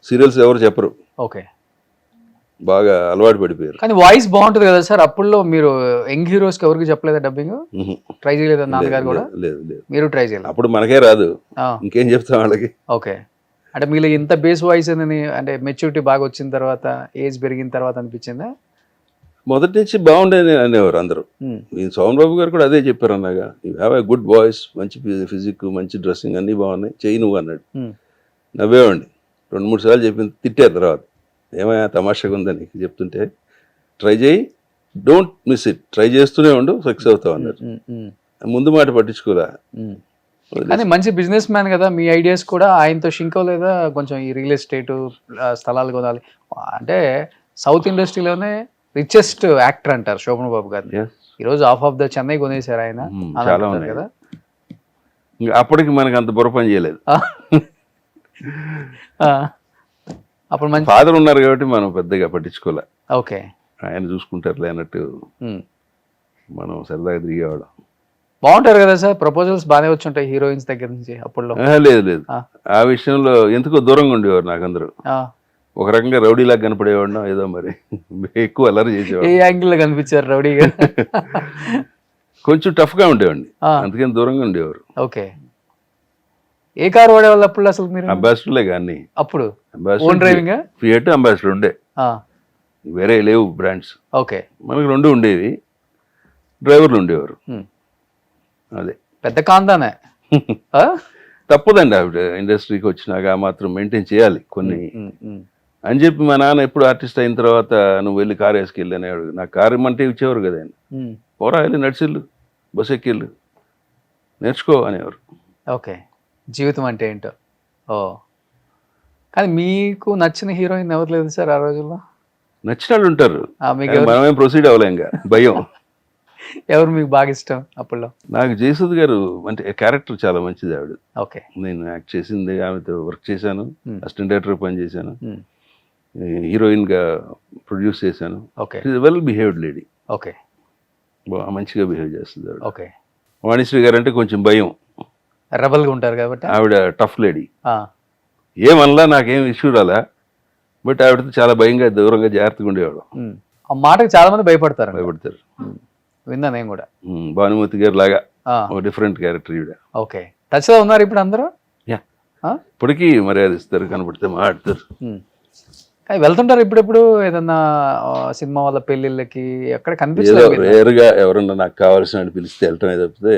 సీరియల్స్ ఎవరు చెప్పరు. ఓకే, బాగా అలవాటు పడిపోయారు. కానీ వాయిస్ బాగుంటుంది కదా సార్. అప్పుల్లో మీరు యంగ్ హీరోస్ కి ఎవరికి చెప్పలేదా డబ్బింగ్? ట్రై చేయలేదా నాన్నగారు కూడా? లేదు లేదు, మీరు ట్రై చేయలేదు. అప్పుడు మనకే రాదు, ఇంకేం చెప్తాం వాళ్ళకి. ఓకే, అంటే మీరు ఇంత బేస్ వాయిస్ అని అంటే మెచ్యూరిటీ బాగా వచ్చిన తర్వాత, ఏజ్ పెరిగిన తర్వాత అనిపించిందా? మొదటి నుంచి బాగుండేది అనేవారు అందరూ. సోమన్ బాబు గారు కూడా అదే చెప్పారు అన్నగా, you have a good voice, మంచి ఫిజిక్, మంచి డ్రెస్సింగ్ అన్నీ బాగున్నాయి, చెయ్యి నువ్వు అన్నాడు. నవ్వేవాడిని. 2-3 సార్లు చెప్పింది, తిట్టారు తర్వాత. ఏమయ్యా తమాషాగా ఉందని చెప్తుంటే, ట్రై చేయి, డోంట్ మిస్ ఇట్, ట్రై చేస్తూనే ఉండు, సక్సెస్ అవుతావు అన్నారు. ముందు మాట పట్టించుకోరా. కానీ మంచి బిజినెస్ మ్యాన్ కదా, మీ ఐడియాస్ కూడా ఆయనతో షింక్ అవ్వలేదా? కొంచెం ఈ రియల్ ఎస్టేట్ స్థలాలు కొనాలి అంటే, సౌత్ ఇండస్ట్రీలోనే రిచెస్ట్ యాక్టర్ అంటారు శోభన్ బాబు గారిని. ఈరోజు ఆఫ్ ద చెన్నై కొనేశారు ఆయన. చాలా ఉన్నాయి కదా. అప్పటికి మనకి అంత బుర్ర పని చేయలేదు. అప్పుడు మంచి ఫాదర్ ఉన్నారు కాబట్టి మనం పెద్దగా పట్టించుకోలే. ఓకే, ఆయన చూసుకుంటారులే అన్నట్టు మనం సరదాగా తిరిగేవాళ్ళం. బాగుంటారు కదా సార్, ప్రపోజల్స్ బాగానే వచ్చి ఉంటాయి హీరోయిన్స్ దగ్గర నుంచి అప్పుడు? లేదు లేదు, ఆ విషయంలో ఎందుకో దూరంగా ఉండేవారు నాకు అందరూ. ఒక రకంగా రౌడీలాగా కనపడేవాడినా ఏదో, మరి ఎక్కువ అల్లరి చేసేవాడు. ఏ యాంగిల్ లో కనిపించారు రౌడీగా? కొంచెం టఫ్ గా ఉండేవాడిని, అందుకని దూరంగా ఉండేవారు. ఓకే, ఏ కార్ వాడేవాళ్ళు అప్పుడు అసలు మీరు? అంబాసిడర్లే కానీ అప్పుడు ఓన్ డ్రైవింగ్, ఫియట్ అంబాసిడర్ ఉండే, వేరే లేవు బ్రాండ్స్. ఓకే, మనకి 2 ఉండేవి, డ్రైవర్లు ఉండేవారు. అదే పెద్ద కాందానే. తప్పదండి, ఆవిడ ఇండస్ట్రీకి వచ్చినాక మాత్రం మెయింటైన్ చేయాలి కొన్ని అని చెప్పి. మా నాన్న ఎప్పుడు ఆర్టిస్ట్ అయిన తర్వాత నువ్వు వెళ్ళి కారు వేసుకెళ్ళి అనేవాడు. నాకు కారు ఇమ్మంటే ఇచ్చేవారు కదా ఆయన. పోరా వెళ్ళి నడిచిళ్ళు, బస్ ఎక్కిళ్ళు, నేర్చుకో అనేవారు. ఓకే, జీవితం అంటే ఏంటో. ఓ, కానీ మీకు నచ్చిన హీరోయిన్ ఎవరు లేదు సార్ ఆ రోజుల్లో? నచ్చిన వాళ్ళు ఉంటారు, మనమేం ప్రొసీడ్ అవ్వలేం ఇంకా, భయం. ఎవరు మీకు బాగా ఇష్టం అప్పుల్లో? నాకు జయసుద్ గారు అంటే క్యారెక్టర్ చాలా మంచిది ఆవిడ. ఓకే, నేను యాక్ట్ చేసింది, ఆమెతో వర్క్ చేశాను, అసిస్టెంట్ డైరెక్టర్ పని చేశాను, హీరోయిన్ గా ప్రొడ్యూస్ చేశాను. Okay, well behaved lady. Okay, మంచిగా బిహేవ్ చేస్తుంది ఆవిడ. ఓకే, వాణిశ్రీ గారు అంటే కొంచెం భయం, రెబల్ గా ఉంటారు కాబట్టి. ఆవిడ టఫ్ లేడీ, ఏమనలా నాకేం ఇష్యూ రాలా, బట్ ఆవిడతో చాలా భయంగా దూరంగా జాగ్రత్తగా ఉండేవాడు. ఆ మాటకి చాలా మంది భయపడతారు. విన్నా నేను కూడా. భానుమతి గారు లాగా ఒక డిఫరెంట్ క్యారెక్టర్ ఈవిడ. ఓకే, టచ్ లో ఉన్నారు ఇప్పుడు అందరూ? ఇప్పటికీ మర్యాద ఇస్తారు, కనబడితే మాట్లాడతారు. వెళ్తుంటారు ఇప్పుడెప్పుడు ఏదన్నా సినిమా వాళ్ళ పెళ్లిళ్ళకి? ఎక్కడ కనిపిస్తుంది? రేరుగా ఎవరన్నా నాకు కావాల్సిన పిలిస్తే వెళ్ళటం, తప్పితే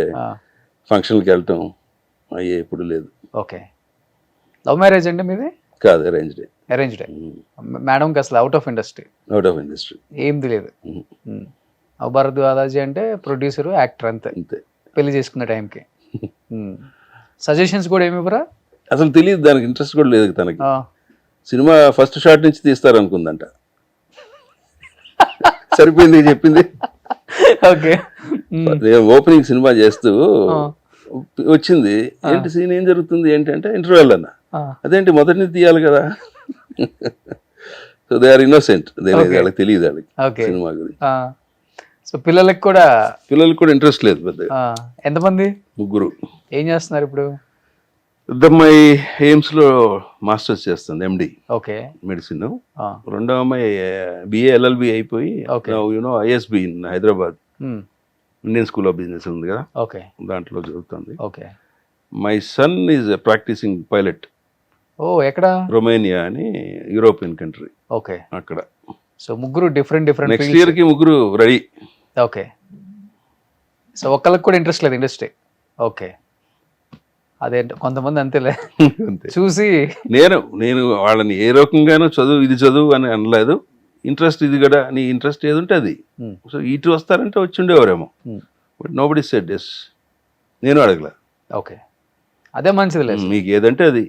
ఫంక్షన్కి వెళ్ళటం అయ్యే ఎప్పుడు లేదు. ఓకే, లవ్ మ్యారేజ్ అండి మీది? కాదు, అరేంజ్డ్. అరేంజ్డ్. మేడంకి అసలు అవుట్ ఆఫ్ ఇండస్ట్రీ ఏంది లేదు. భరత్ దాదాజీ అంటే ప్రొడ్యూసర్, యాక్టర్, అంతే. పెళ్లి చేసుకున్న టైంకి సజెషన్స్ కూడా ఏమి ఇవ్వరా? అసలు తెలియదు, దానికి ఇంట్రెస్ట్ కూడా లేదు తనకి. సినిమా ఫస్ట్ షాట్ నుంచి తీస్తారు అనుకుందంట, సరిపోయింది చెప్పింది. ఓకే, ఓపెనింగ్ సినిమా చేస్తూ వచ్చింది, ఏంటి సీన్ ఏం జరుగుతుంది ఏంటంటే ఇంటర్వెల్ అన్న, అదేంటి మొదటి నుంచి తీయాలి కదా. సో దే ఆర్ ఇన్నోసెంట్, వాళ్ళకి తెలియదు వాళ్ళకి సినిమా గురించి. సో పిల్లలకు కూడా ఇంట్రెస్ట్ లేదు పెద్దగా. ఎంతమంది? 3. ఏం చేస్తున్నారు ఇప్పుడు? పెద్దమ్మాయి ఎయిమ్స్ లో మాస్టర్స్ చేస్తుంది, ఎండి ఓకే మెడిసిన్. రెండో అమ్మాయి బిఏ ఎల్ఎల్బి అయిపోయి ISB in Hyderabad, Indian school of business ఉంది కదా, ఓకే, దాంట్లో చదువుతుంది. Okay, my son is practising pilot. Oh, ఎక్కడ? రొమేనియా అని యూరోపియన్ కంట్రీ. ఓకే, అక్కడ సో ముగ్గురు డిఫరెంట్ నెక్స్ట్ ఇయర్ కి ముగ్గురు రెడీ. ఓకే. సో ఒక్కళ్ళకి కూడా ఇంట్రెస్ట్ లేదు ఇండస్ట్రీ. ఓకే. అదే కొంతమంది అంతేలే అంతే. చూసి నేను వాళ్ళని ఏ రకంగానూ చదువు ఇది చదువు అని అనలేదు. ఇంట్రెస్ట్ ఇది కూడా, నీ ఇంట్రెస్ట్ ఏది ఉంటే అది. సో ఇటు వస్తారంటే వచ్చి ఉండేవారేమో. But nobody said yes. నేను అడగల. ఓకే. అదే మంచిది లేదు. మీకు ఏదంటే అది.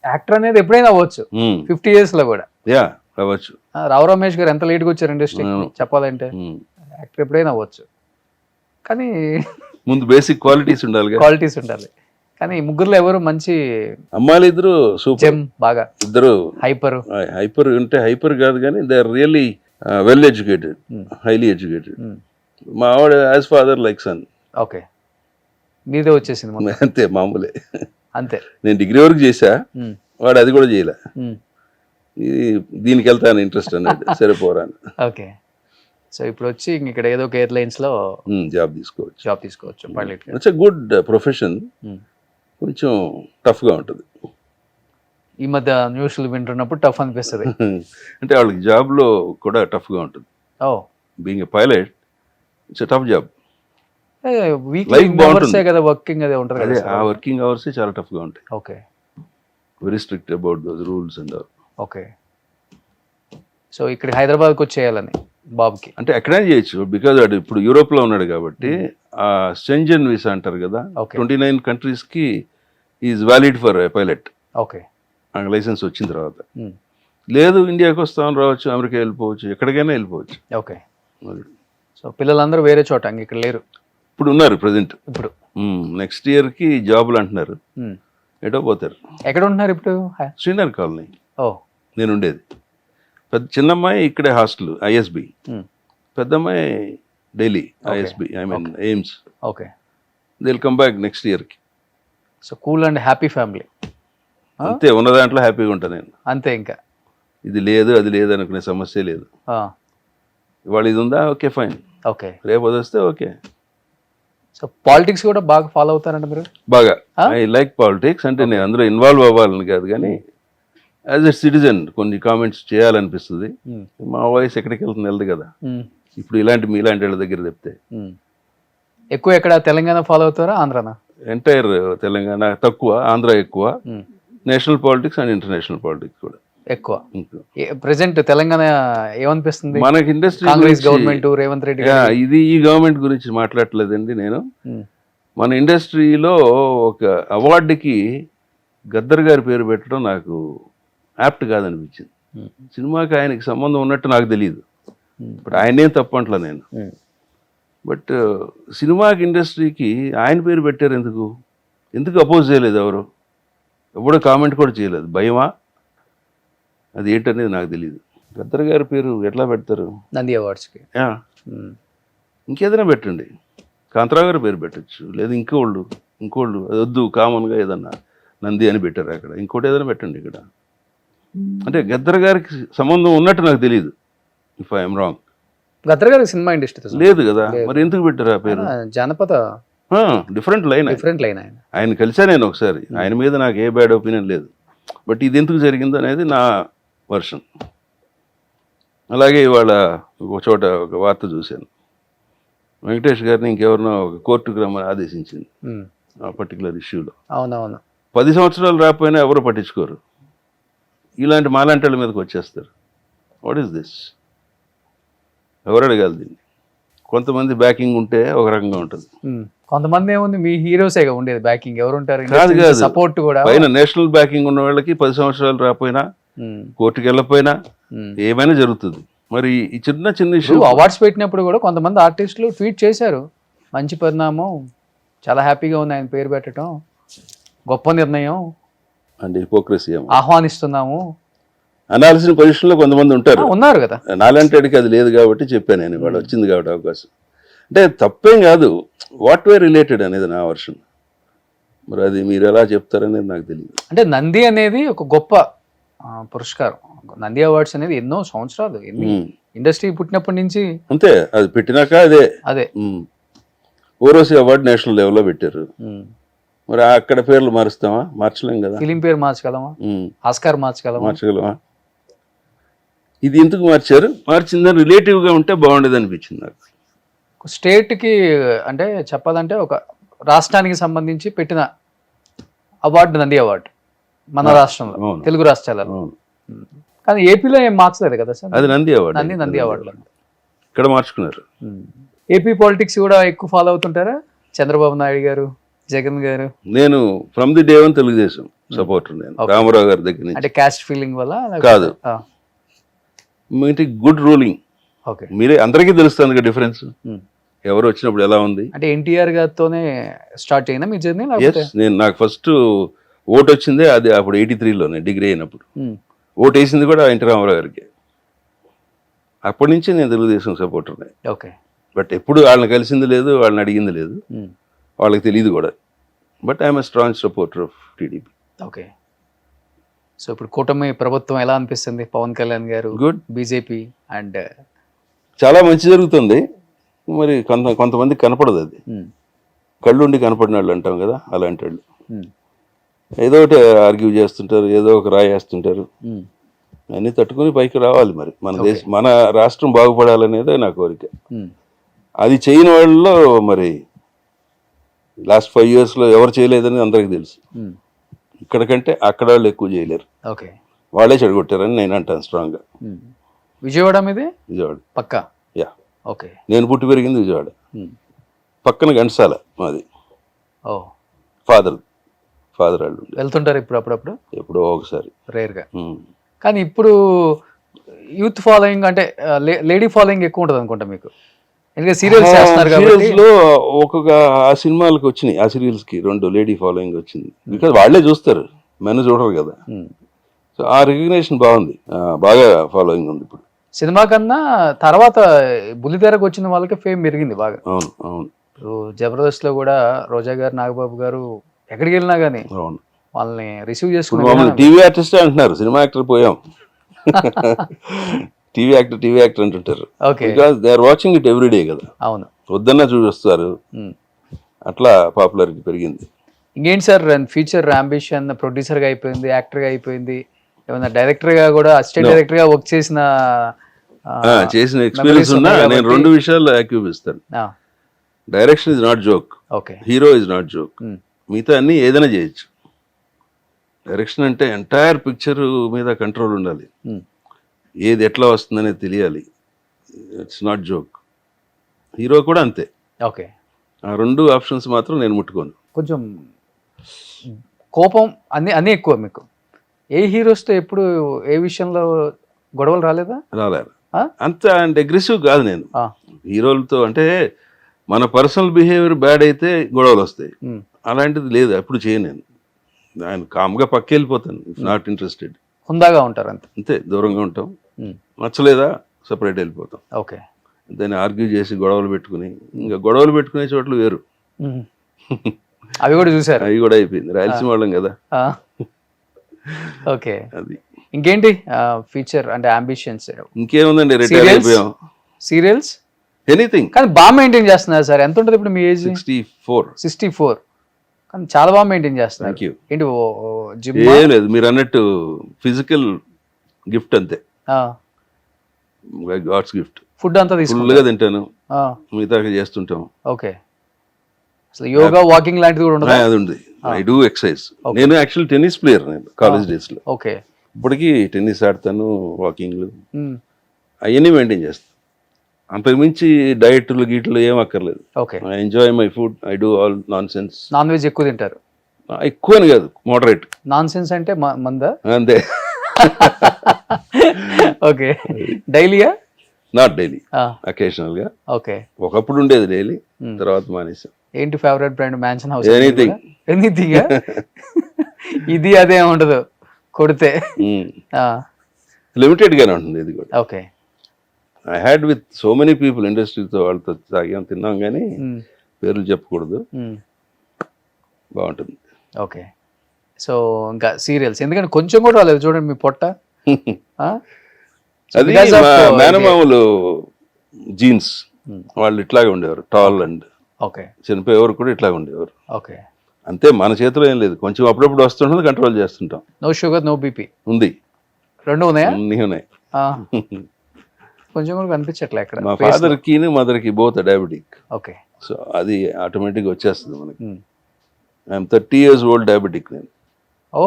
యాక్టర్ అనేది ఎప్పుడైనా అవ్వచ్చు 50 years లో కూడా. యా అవ్వచ్చు. రావు రమేష్ గారు ఎంత లేట్గా వచ్చారు ఇండస్ట్రీ చెప్పాలంటే. యాక్టర్ ఎప్పుడైనా అవ్వచ్చు కానీ ముందు బేసిక్ క్వాలిటీస్ ఉండాలి. క్వాలిటీస్ ఉండాలి. కానీ ముగ్గురులో ఎవరు మంచి అమ్మాయిలు ఇద్దరు సూపర్, జెమ్ బాగా ఇద్దరు హైపర్ అంటే హైపర్ కాదు కానీ they are really well educated, highly educated. మా ఆవిడ as father like son. Okay. మీదే వచ్చేసింది మొత్తం. అంతే, మామూలే. అంతే. నేను డిగ్రీ వరకు చేశా, వాడు అది కూడా చేయలే. దీనికి వెళ్తాను ఇంట్రెస్ట్ అన్నాడు, సరిపోరాను. ఓకే. సో ఇప్పుడు వచ్చి ఇక్కడ ఏదో ఒక ఎయిర్లైన్స్ లో జాబ్ తీసుకోవచ్చు. Pilot. It's a good profession. కొంచెం టఫ్ గా ఉంటుంది. ఈ మధ్య న్యూస్లు వింటున్నప్పుడు టఫ్ అనిపిస్తుంది. అంటే వాళ్ళకి జాబ్ లో కూడా టఫ్ గా ఉంటుంది. Oh, being a pilot it's a tough job. Weekly అవర్సే కదా వర్కింగ్ అదే ఉంటుంది కదా. ఆ వర్కింగ్ అవర్స్ చాలా టఫ్ గా ఉంటాయి. Okay. Very strict about those rules and all. Okay. So ఇక్కడ హైదరాబాద్కి వచ్చేయాలని బాబుకి అంటే ఎక్కడైనా చేయొచ్చు, బికాజ్ వాడు ఇప్పుడు యూరోప్ లో ఉన్నాడు కాబట్టి ఆ స్టెంజన్ వీసా అంటారు కదా, 29 countries కి is valid for pilot. Okay. నాకు లైసెన్స్ వచ్చిన తర్వాత. లేదు ఇండియాకి వస్తామని రావచ్చు, అమెరికా వెళ్ళిపోవచ్చు, ఎక్కడికైనా వెళ్ళిపోవచ్చు. ఓకే. సో పిల్లలందరూ వేరే చోట ఇక్కడ లేరు, ఇప్పుడు ఉన్నారు ప్రజెంట్. ఇప్పుడు నెక్స్ట్ ఇయర్ కి జాబులు అంటున్నారు, ఎటో పోతారు. ఎక్కడ ఉంటున్నారు ఇప్పుడు? శ్రీనగర్ కాలనీ. ఓ, నేను ఉండేది. చిన్నమ్మాయి ఇక్కడే హాస్టల్ ఐఎస్బి, పెద్దమ్మాయి Delhi ISB, I mean AIIMS. Okay. They will come back next year కి. So cool and happy family. అంతే, ఉన్న దాంట్లో హ్యాపీగా ఉంటాను నేను. అంతే, ఇంకా ఇది లేదు అది లేదు అనుకునే సమస్య లేదు. ఇవాళ ఇది ఉందా, ఓకే ఫైన్. ఓకే. రేపు అది వస్తే ఓకే. సో పాలిటిక్స్ కూడా బాగా ఫాలో అవుతారంట మీరు? బాగా. I like politics. అంటే నేను అందులో ఇన్వాల్వ్ అవ్వాలని కాదు కానీ యాజ్ ఎ సిటిజన్ కొన్ని కామెంట్స్ చేయాలనిపిస్తుంది. మా వాయిస్ ఎక్కడికి వెళ్తుంది వెళ్ళదు కదా. ఇప్పుడు మీలాంటి వాళ్ళ దగ్గర చెప్తే. ఎక్కువ ఎక్కడ తెలంగాణ ఫాలో అవుతారా, ఆంధ్రానా? ఎంటైర్ తెలంగాణ తక్కువ, ఆంధ్ర ఎక్కువ. National politics and international politics కూడా ఎక్కువ. ప్రెసెంట్ తెలంగాణ ఏమనిపిస్తుంది మనకి? ఇండస్ట్రీ గవర్నమెంట్ రేవంత్ రెడ్డి ఇది ఈ గవర్నమెంట్ గురించి మాట్లాడలేదండి నేను. మన ఇండస్ట్రీలో ఒక అవార్డుకి గద్దర్ గారి పేరు పెట్టడం నాకు యాప్ట్ కాదనిపించింది. సినిమాకి ఆయనకి సంబంధం ఉన్నట్టు నాకు తెలియదు. బట్ ఆయనేం తప్పంట్లా నేను. బట్ సినిమాకి ఇండస్ట్రీకి ఆయన పేరు పెట్టారు ఎందుకు అపోజ్ చేయలేదు? ఎవడో కామెంట్ కూడా చేయలేదు. భయమా? అది ఏంటనేది నాకు తెలియదు. గద్దర్ గారి పేరు ఎట్లా పెడతారు? నంది అవార్డ్స్కి. ఇంకేదైనా పెట్టండి, కాంతరావు గారి పేరు పెట్టచ్చు, లేదా ఇంకోళ్ళు అది వద్దు, కామన్గా ఏదన్నా నంది అని పెట్టారు అక్కడ, ఇంకోటి ఏదైనా పెట్టండి ఇక్కడ. అంటే గద్దర్ గారికి సంబంధం ఉన్నట్టు నాకు తెలియదు, ఇఫ్ ఐఎమ్ రాంగ్. గద్దర్ గారికి సినిమా ఇండస్ట్రీ లేదు కదా, మరి ఎందుకు పెట్టారు ఆ పేరు? జానపద డిఫరెంట్ లైన్. ఆయన కలిసా నేను ఒకసారి. ఆయన మీద నాకు ఏ బ్యాడ్ ఒపీనియన్ లేదు. బట్ ఇది ఎందుకు జరిగిందో అనేది నా వర్షన్. అలాగే ఇవాళ ఒక చోట ఒక వార్త చూశాను, వెంకటేష్ గారిని ఇంకెవరినో ఒక కోర్టుకు రమ్మని ఆదేశించింది ఆ పర్టికులర్ ఇష్యూలో. అవునవును. 10 సంవత్సరాలు రాకపోయినా ఎవరు పట్టించుకోరు, ఇలాంటి మాలాంటి వాళ్ళ మీదకి వచ్చేస్తారు. What is this? ఎవరు అడగాలి దీన్ని? కొంతమంది బ్యాకింగ్ ఉంటే ఒక రకంగా ఉంటుంది, కొంతమంది ఏముంది, మీ హీరోసేగా ఉండేది బ్యాకింగ్. ఎవరు ఉంటారు? కాదు, సపోర్ట్ కూడా. పైన నేషనల్ బ్యాకింగ్ ఉన్న వాళ్ళకి 10 సంవత్సరాలు రాకపోయినా, కోర్టుకి వెళ్ళకపోయినా ఏమైనా జరుగుతుంది. మరి ఈ చిన్న ఇష్యూ అవార్డ్స్ పెట్టినప్పుడు కూడా కొంతమంది ఆర్టిస్టులు ట్వీట్ చేశారు, మంచి పరిణామం, చాలా హ్యాపీగా ఉంది ఆయన పేరు పెట్టడం, గొప్ప నిర్ణయం అంటే హిపోక్రసీ ఆహ్వానిస్తున్నాము అనాల్సిన పొజిషన్లో కొంతమంది ఉన్నారు కదా. నాలాంటికి అది లేదు కాబట్టి చెప్పాను నేను, వాళ్ళు వచ్చింది కాబట్టి అవకాశం. అంటే తప్పేం కాదు, వాట్ వే రిలేటెడ్ అనేది నా వర్షన్. మరి అది మీరు ఎలా చెప్తారనేది నాకు తెలియదు. అంటే నంది అనేది ఒక గొప్ప పురస్కారం. నంది అవార్డ్స్ అనేది ఎన్నో సంవత్సరాలు, ఇండస్ట్రీ పుట్టినప్పటి నుంచి అంతే. అది పెట్టినాక అదే ఓరోసి అవార్డు నేషనల్ లెవెల్లో పెట్టారు. మరి అక్కడ పేర్లు మారుస్తామా? మార్చలేం కదా. ఫిలిం పేరు మార్చగలమా? ఆస్కార్ మార్చగలమా? ఇది ఎందుకు మార్చారు, మార్చిందని రిలేటివ్గా ఉంటే బాగుండేది అనిపించింది నాకు. స్టేట్కి అంటే చెప్పాలంటే ఒక రాష్ట్రానికి సంబంధించి పెట్టిన అవార్డు నంది అవార్డు మన రాష్ట్రంలో, అవును. తెలుగు రాష్ట్రాలలో. అవును. కానీ ఏపీలో ఏం మార్చలేదు కదా సార్. అది నంది అవార్డు. నంది అవార్డులో. ఇక్కడ మార్చుకున్నారు. ఏపీ పాలిటిక్స్ కూడా ఎక్కువ ఫాలో అవుతుంటారా? చంద్రబాబు నాయుడు గారు, జగన్ గారు. నేను from the day one Telugu Desam supporter. నేను రామారావు గారి దగ్గర నుంచి. అంటే క్యాస్ట్ ఫీలింగ్ వల్ల కాదు, మీటి గుడ్ రూలింగ్. ఓకే. మీరే అందరికీ తెలుస్తుంది కదా డిఫరెన్స్, ఎవరు వచ్చినప్పుడు ఎలా ఉంది. అంటే ఎన్టీఆర్ గారితోనే స్టార్ట్ అయినా మీ జర్నీ? నేను నాకు ఫస్ట్ ఓట్ వచ్చిందే అది అప్పుడు 83లోనే డిగ్రీ అయినప్పుడు. ఓట్ వేసింది కూడా ఎన్టీ రామారావు గారికి. అప్పటి నుంచి నేను తెలుగుదేశం సపోర్టర్నే. ఓకే. బట్ ఎప్పుడు వాళ్ళని కలిసింది లేదు, వాళ్ళని అడిగింది లేదు, వాళ్ళకి తెలియదు కూడా. But I'm a strong supporter of TDP. Okay. So ఇప్పుడు కూటమి ప్రభుత్వం ఎలా అనిపిస్తుంది? పవన్ కళ్యాణ్ గారు, గుడ్. బీజేపీ అండ్ చాలా మంచి జరుగుతుంది. మరి కొంతమంది కనపడదు అది. కళ్ళుండి కనపడిన వాళ్ళు అంటాం కదా, అలాంటి వాళ్ళు ఏదో ఒకటి ఆర్గ్యూ చేస్తుంటారు, ఏదో ఒక రాయి వేస్తుంటారు. అన్నీ తట్టుకుని పైకి రావాలి. మరి మన దేశం, మన రాష్ట్రం బాగుపడాలనేదే నా కోరిక. అది చేయని వాళ్ళలో మరి లాస్ట్ 5 yearsలో ఎవరు చేయలేదని అందరికీ తెలుసు. ఇక్కడికంటే అక్కడ వాళ్ళు ఎక్కువ చేయలేరు. ఓకే. వాళ్ళే చెడగొట్టారని నేను అంటాను స్ట్రాంగ్గా. విజయవాడ మీదే? విజయవాడ పక్కా. యా. ఓకే. నేను పుట్టి పెరిగింది విజయవాడ. పక్కన ఘంటసాల మాది. ఓ. ఫాదర్ వాళ్ళు వెళ్తుంటారు ఇప్పుడు అప్పుడప్పుడు? ఎప్పుడో ఒకసారి, రేర్గా. కానీ ఇప్పుడు యూత్ ఫాలోయింగ్ అంటే లేడీ ఫాలోయింగ్ ఎక్కువ ఉంటుంది అనుకుంటా మీకు, ఎందుకంటే సీరియల్స్ చేస్తున్నారు కాబట్టి. సీరియల్స్లో ఒక్కొక్క ఆ సినిమాలకు వచ్చినాయి, ఆ సీరియల్స్కి 2 లేడీ ఫాలోయింగ్ వచ్చింది. బికాజ్ వాళ్ళే చూస్తారు, మెన్ చూడరు కదా. సో ఆ రికగ్నేషన్ బాగుంది, బాగా ఫాలోయింగ్ ఉంది ఇప్పుడు. సినిమా కన్నా తర్వాత బుల్లితెరకు వచ్చిన వాళ్ళకి ఫేమ్ పెరిగింది బాగా. అవును అవును. జబర్దస్త్ లో కూడా రోజా గారు, నాగబాబు గారు ఎక్కడికి వెళ్ళినా కానీ అవును, వాళ్ళని రిసీవ్ ఇప్పుడు చేసుకుని టీవీ ఆర్టిస్ట్ అంటున్నారు, సినిమా యాక్టర్ పోయాం. టీవీ యాక్టర్ అంటుంటారు. Okay. Because they are watching it everyday కదా. అవును. వద్దన్నా చూస్తారు. అట్లా పాపులారిటీ పెరిగింది. ఇంకేంటి సార్ ఫ్యూచర్ అంబిషన్? ప్రొడ్యూసర్ గా అయిపోయింది, యాక్టర్ గా అయిపోయింది, ఏమన్నా డైరెక్టర్ గా కూడా, అసిస్టెంట్ డైరెక్టర్ గా వర్క్ చేసిన ఎక్స్పీరియన్స్ ఉన్నా నేను 2 విషయాల్లో యాక్టివ్ ఇస్తాను. Direction is not joke, okay. Hero is not joke. మిగతా అన్ని ఏదైనా చేయొచ్చు. డైరెక్షన్ అంటే ఎంటైర్ పిక్చర్ మీద కంట్రోల్ ఉండాలి, ఏది ఎట్లా వస్తుందనేది తెలియాలి. It's not joke. హీరో కూడా అంతే. ఓకే. ఆ 2 ఆప్షన్స్ మాత్రం నేను ముట్టుకోను. కొంచెం కోపం అన్నీ ఎక్కువ మీకు. ఏ హీరోస్తో ఎప్పుడు ఏ విషయంలో గొడవలు రాలేదా? రాలేదు. అంత అంటే అగ్రెసివ్ కాదు నేను హీరోలతో. అంటే మన పర్సనల్ బిహేవియర్ బ్యాడ్ అయితే గొడవలు వస్తాయి, అలాంటిది లేదు, ఎప్పుడు చేయను నేను. ఆయన కామ్గా పక్క వెళ్ళిపోతాను, ఇఫ్ నాట్ ఇంట్రెస్టెడ్. హుందాగా ఉంటారు అంతే, దూరంగా ఉంటాం. నచ్చలేదా సపరేట్ వెళ్ళిపోతాం. ఓకే. దాన్ని ఆర్గ్యూ చేసి గొడవలు పెట్టుకుని, ఇంకా గొడవలు పెట్టుకునే చోట్ల వేరు. అవి కూడా చూసారు? అవి కూడా అయిపోయింది, రాయలసీమ వాళ్ళం కదా. ఓకే. అది ఇంకేంటి ఫ్యూచర్ అంటే అంబిషన్స్? ఇంకేముందండి, రిటైర్ అయిపోయాం. Serials anything. కానీ బాగా మెయింటైన్ చేస్తున్నారు సార్. ఎంత ఉంటుంది ఇప్పుడు మీ ఏజ్? 64. కానీ చాలా బాగా మెయింటైన్ చేస్తున్నారు. ఏంటి జిమ్? ఏం లేదు, మీరు అన్నట్టు ఫిజికల్ గిఫ్ట్ అంతే, గాడ్స్ గిఫ్ట్. ఫుడ్ అంతా ఫుల్గా తింటాను, మిగతా చేస్తుంటాం. ఓకే. అసలు యోగా, వాకింగ్ లాంటిది కూడా ఉంటుంది? అది ఉంది. I do exercise. నేను యాక్చువల్ టెన్నిస్ ప్లేయర్, నేను కాలేజ్ డేస్ లో. ఓకే. ఇప్పటికీ టెన్నిస్ ఆడతాను, వాకింగ్లు అవన్నీ మెయింటైన్ చేస్తాను. అంతకుమించి డైట్లు గీట్లు ఏం అక్కర్లేదు. Okay. I enjoy my food, I do all nonsense. Non veg ఎక్కువ తింటారు? ఎక్కువ అని కాదు, మోడరేట్. నాన్ సెన్స్ అంటే మందా? అంతే. ఓకే. డైలీయా? నాట్ డైలీ, అకేషనల్ గా. ఓకే. ఒకప్పుడు ఉండేది డైలీ, తర్వాత మానేసాం. ఏంటి favourite brand? Mansion house? Anything. ఇది అదే ఉండదు, కొడితే లిమిటెడ్ గానే ఉంటుంది ఇది కూడా. Okay. I had with so many people, ఇండస్ట్రీతో వాళ్ళతో తాగాం, తిన్నాం, కానీ పేర్లు చెప్పకూడదు. బాగుంటుంది. ఓకే. సో ఇంకా సీరియల్స్ ఎందుకంటే కొంచెం కూడా రాలేదు చూడండి మీ పొట్ట. అది మేనమామలు జీన్స్, వాళ్ళు ఇట్లాగే ఉండేవారు, టాల్ అండ్. ఓకే. చనిపోయేవారు కూడా ఇట్లాగే ఉండేవారు. ఓకే. అంతే, మన చేతిలో ఏం లేదు, కొంచెం అప్పుడప్పుడు వస్తుంటుంది, కంట్రోల్ చేస్తుంటాం. నో షుగర్, నో బీపీ ఉంది. 2 ఉన్నాయా? అన్నీ ఉన్నాయి. కొంచెం కూడా కనిపించట్లే అక్కడ మా ఫాదర్ కి మదర్ కి బోత్ డయాబెటిక్. ఓకే. సో అది ఆటోమేటిక్ వచ్చేస్తుంది మనకి. ఐఎమ్ 30 years old డయాబెటిక్ నేను. ఓ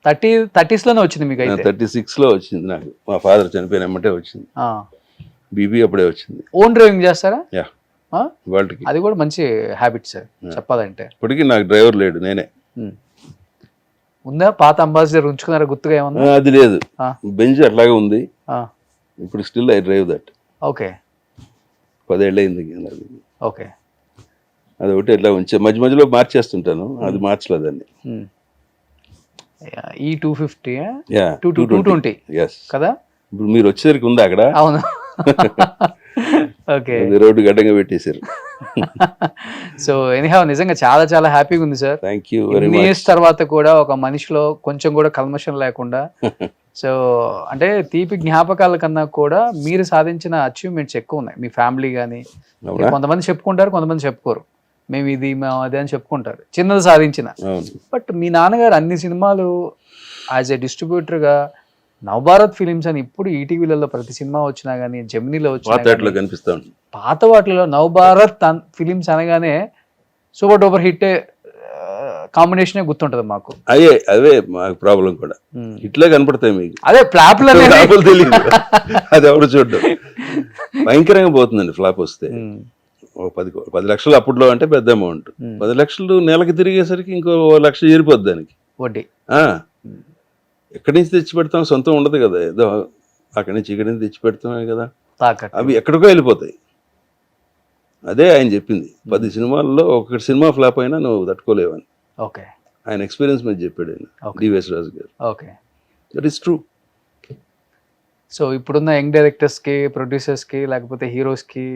30s లోనే వచ్చింది మీకు అయితే? 36 లో వచ్చింది నాకు. మా ఫాదర్ చనిపోయిన ఎమ్మటే వచ్చింది. బీపీ అప్పుడే వచ్చింది. ఓన్ డ్రైవింగ్ చేస్తారా? యా, వాళ్ళకి అది కూడా మంచి హ్యాబిట్ సార్ చెప్పాలంటే. ఇప్పటికీ నాకు డ్రైవర్ లేడు, నేనే. ఉందా పాత అంబాసిడర్ ఉంచుకున్నారా గుర్తుగా ఏమన్నా? అది లేదు, బెంచ్ అట్లాగే ఉంది. ఇప్పుడు still I drive that. Okay. 10 ఏళ్ళు అయింది. ఓకే. అది ఒకటి ఎట్లా ఉంచే మధ్య మధ్యలో మార్చేస్తుంటాను, అది మార్చలేదండి. ఈ 250 యా 220 కదా? ఇప్పుడు మీరు వచ్చేసరికి ఉందా అక్కడ? అవును. ఓకే. రోడ్డు గడ్డంగా పెట్టేశారు. సో ఎనీహౌ నిజంగా చాలా చాలా హ్యాపీగా ఉంది సార్. థ్యాంక్ యూ వెరీ ఇన్ని మచ్. ఇయర్స్ తర్వాత కూడా ఒక మనిషిలో కొంచెం కూడా కల్మషం లేకుండా, సో అంటే తీపి జ్ఞాపకాల కన్నా కూడా మీరు సాధించిన అచీవ్మెంట్స్ ఎక్కువ ఉన్నాయి. మీ ఫ్యామిలీ కానీ, కొంతమంది చెప్పుకుంటారు, కొంతమంది చెప్పుకోరు. మేము ఇది మేము అదే అని చెప్పుకుంటారు చిన్నది సాధించిన. బట్ మీ నాన్నగారు అన్ని సినిమాలు యాజ్ ఏ డిస్ట్రిబ్యూటర్గా నవభారత్ ఫిలిమ్స్ అని ఇప్పుడు ఈటీవీలలో ప్రతి సినిమా వచ్చినా కానీ, జెమినీలో వచ్చినా కనిపిస్తా పాత వాటిలో నవభారత్ ఫిలిమ్స్ అనగానే సూపర్ డూపర్ హిట్ కాంబినేషన్ గుర్తుంటది మాకు. అవే మాకు ప్రాబ్లం కూడా. ఇట్లా కనపడతాయి మీకు, అదే ఫ్లాప్ తెలియదు. అది ఎవరు చూడడం భయంకరంగా పోతుందండి ఫ్లాప్ వస్తే. 10 లక్షలు అప్పట్లో అంటే పెద్ద అమౌంట్. 10 లక్షలు నెలకి తిరిగేసరికి ఇంకో 1 లక్ష చేరిపోద్ది దానికి వడ్డీ. ఎక్కడి నుంచి తెచ్చి పెడతాం, సొంతం ఉండదు కదా, ఏదో అక్కడి నుంచి ఇక్కడి నుంచి తెచ్చి పెడతామే కదా, అవి ఎక్కడికో వెళ్ళిపోతాయి. అదే ఆయన చెప్పింది, 10 సినిమాల్లో ఒకటి సినిమా ఫ్లాప్ అయినా నువ్వు తట్టుకోలేవని. ఓకే. ఆయన ఎక్స్పీరియన్స్ మీద చెప్పాడు ఆయన, డివిఎస్ రాజు గారు. Okay. That is true. So ఇప్పుడున్న యంగ్ డైరెక్టర్స్కి, ప్రొడ్యూసర్స్కి, లేకపోతే హీరోస్కి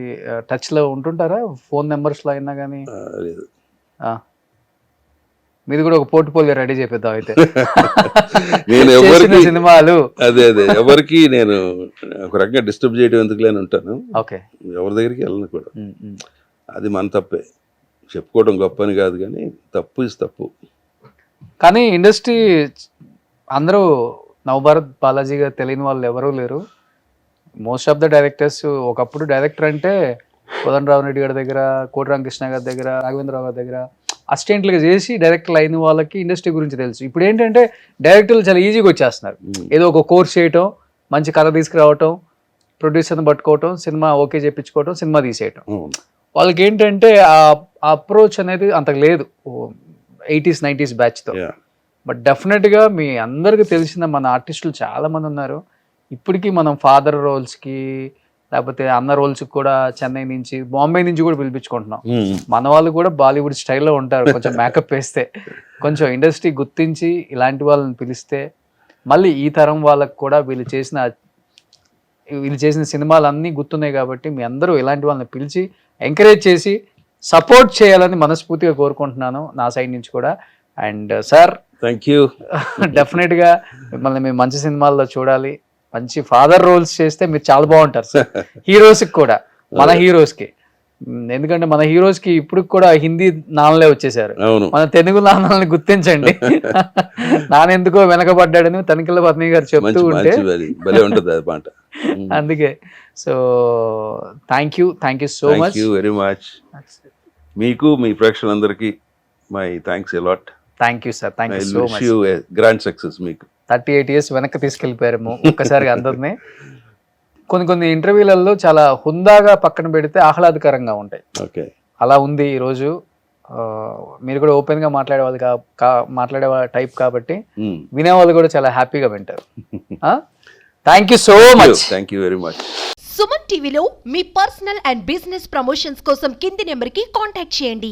టచ్లో ఉంటుంటారా? ఫోన్ నెంబర్స్లో అయినా కానీ? లేదు. మీది కూడా ఒక పోర్ట్ఫోలియో రెడీ చేపిద్దాం అయితే. నేను ఎవరికి సినిమాలు అదే ఎవరికి నేను ఒక రకంగా డిస్టర్బ్ చేయడం ఎందుకులేని ఉంటాను. ఓకే. ఎవరి దగ్గరికి వెళ్ళను కూడా. అది మన తప్పే, చెప్పుకోవడం గొప్ప అని కాదు, కానీ తప్పు ఇస్ తప్పు. కానీ ఇండస్ట్రీ అందరూ నవభారత్ బాలాజీ గారు తెలియని వాళ్ళు ఎవరూ లేరు. మోస్ట్ ఆఫ్ ద డైరెక్టర్స్ ఒకప్పుడు డైరెక్టర్ అంటే కోదండరావు రెడ్డి గారి దగ్గర, కోటి రామకృష్ణ గారి దగ్గర, రాఘవేంద్రరావు గారి దగ్గర అసిస్టెంట్లుగా చేసి డైరెక్టర్లు అయిన వాళ్ళకి ఇండస్ట్రీ గురించి తెలుసు. ఇప్పుడు ఏంటంటే డైరెక్టర్లు చాలా ఈజీగా వచ్చేస్తున్నారు. ఏదో ఒక కోర్స్ చేయటం, మంచి కథ తీసుకురావటం, ప్రొడ్యూసర్ని పట్టుకోవటం, సినిమా ఓకే చేయించుకోవటం, సినిమా తీసేయటం. వాళ్ళకి ఏంటంటే ఆ అప్రోచ్ అనేది అంత లేదు 80s 90s బ్యాచ్తో. బట్ డెఫినెట్గా మీ అందరికీ తెలిసిన మన ఆర్టిస్టులు చాలామంది ఉన్నారు. ఇప్పటికీ మనం ఫాదర్ రోల్స్కి, లేకపోతే అన్న రోల్స్కి కూడా చెన్నై నుంచి, బాంబే నుంచి కూడా పిలిపించుకుంటున్నాం. మన వాళ్ళు కూడా బాలీవుడ్ స్టైల్లో ఉంటారు, కొంచెం మేకప్ వేస్తే. కొంచెం ఇండస్ట్రీ గుర్తించి ఇలాంటి వాళ్ళని పిలిస్తే మళ్ళీ ఈ తరం వాళ్ళకు కూడా వీళ్ళు చేసిన సినిమాలు అన్నీ గుర్తున్నాయి. కాబట్టి మీ అందరూ ఇలాంటి వాళ్ళని పిలిచి ఎంకరేజ్ చేసి సపోర్ట్ చేయాలని మనస్ఫూర్తిగా కోరుకుంటున్నాను నా సైడ్ నుంచి కూడా. And sir thank you. డెఫినెట్గా మిమ్మల్ని మేము మంచి సినిమాల్లో చూడాలి. మంచి ఫాదర్ రోల్స్ చేస్తే మీరు చాలా బాగుంటారు సార్. హీరోస్కి కూడా, మన హీరోస్కి. ఎందుకంటే మన హీరోస్కి ఇప్పుడు కూడా హిందీ నాన్నలే వచ్చేసారు. మన తెలుగు నాన్నల్ని గుర్తించండి. నానెందుకో వెనకబడ్డాడని తనిఖీల పత్ని గారు చెప్తూ ఉంటే అందుకే. So thank you so much. Very much. మీకు, మీ ప్రేక్షకులందరికీ my thanks a lot. Thank you sir. Thank you so much. Grand success. మీకు 38 years వెనక్కి తీసుకెళ్ళిపోయారేమో ఒక్కసారిగా అందరినీ. కొన్ని ఇంటర్వ్యూలలో చాలా హుందాగా పక్కన పెడితే ఆహ్లాదకరంగా ఉంటాయి. ఓకే. అలా ఉంది ఈరోజు. మీరు కూడా ఓపెన్గా మాట్లాడే టైప్ కాబట్టి వినేవాళ్ళు కూడా చాలా హ్యాపీగా వింటారు. Thank you so much. Thank you very much. Suman టీవీలో మీ పర్సనల్ అండ్ బిజినెస్ ప్రమోషన్స్ కోసం కింది నెంబర్కి కాంటాక్ట్ చేయండి.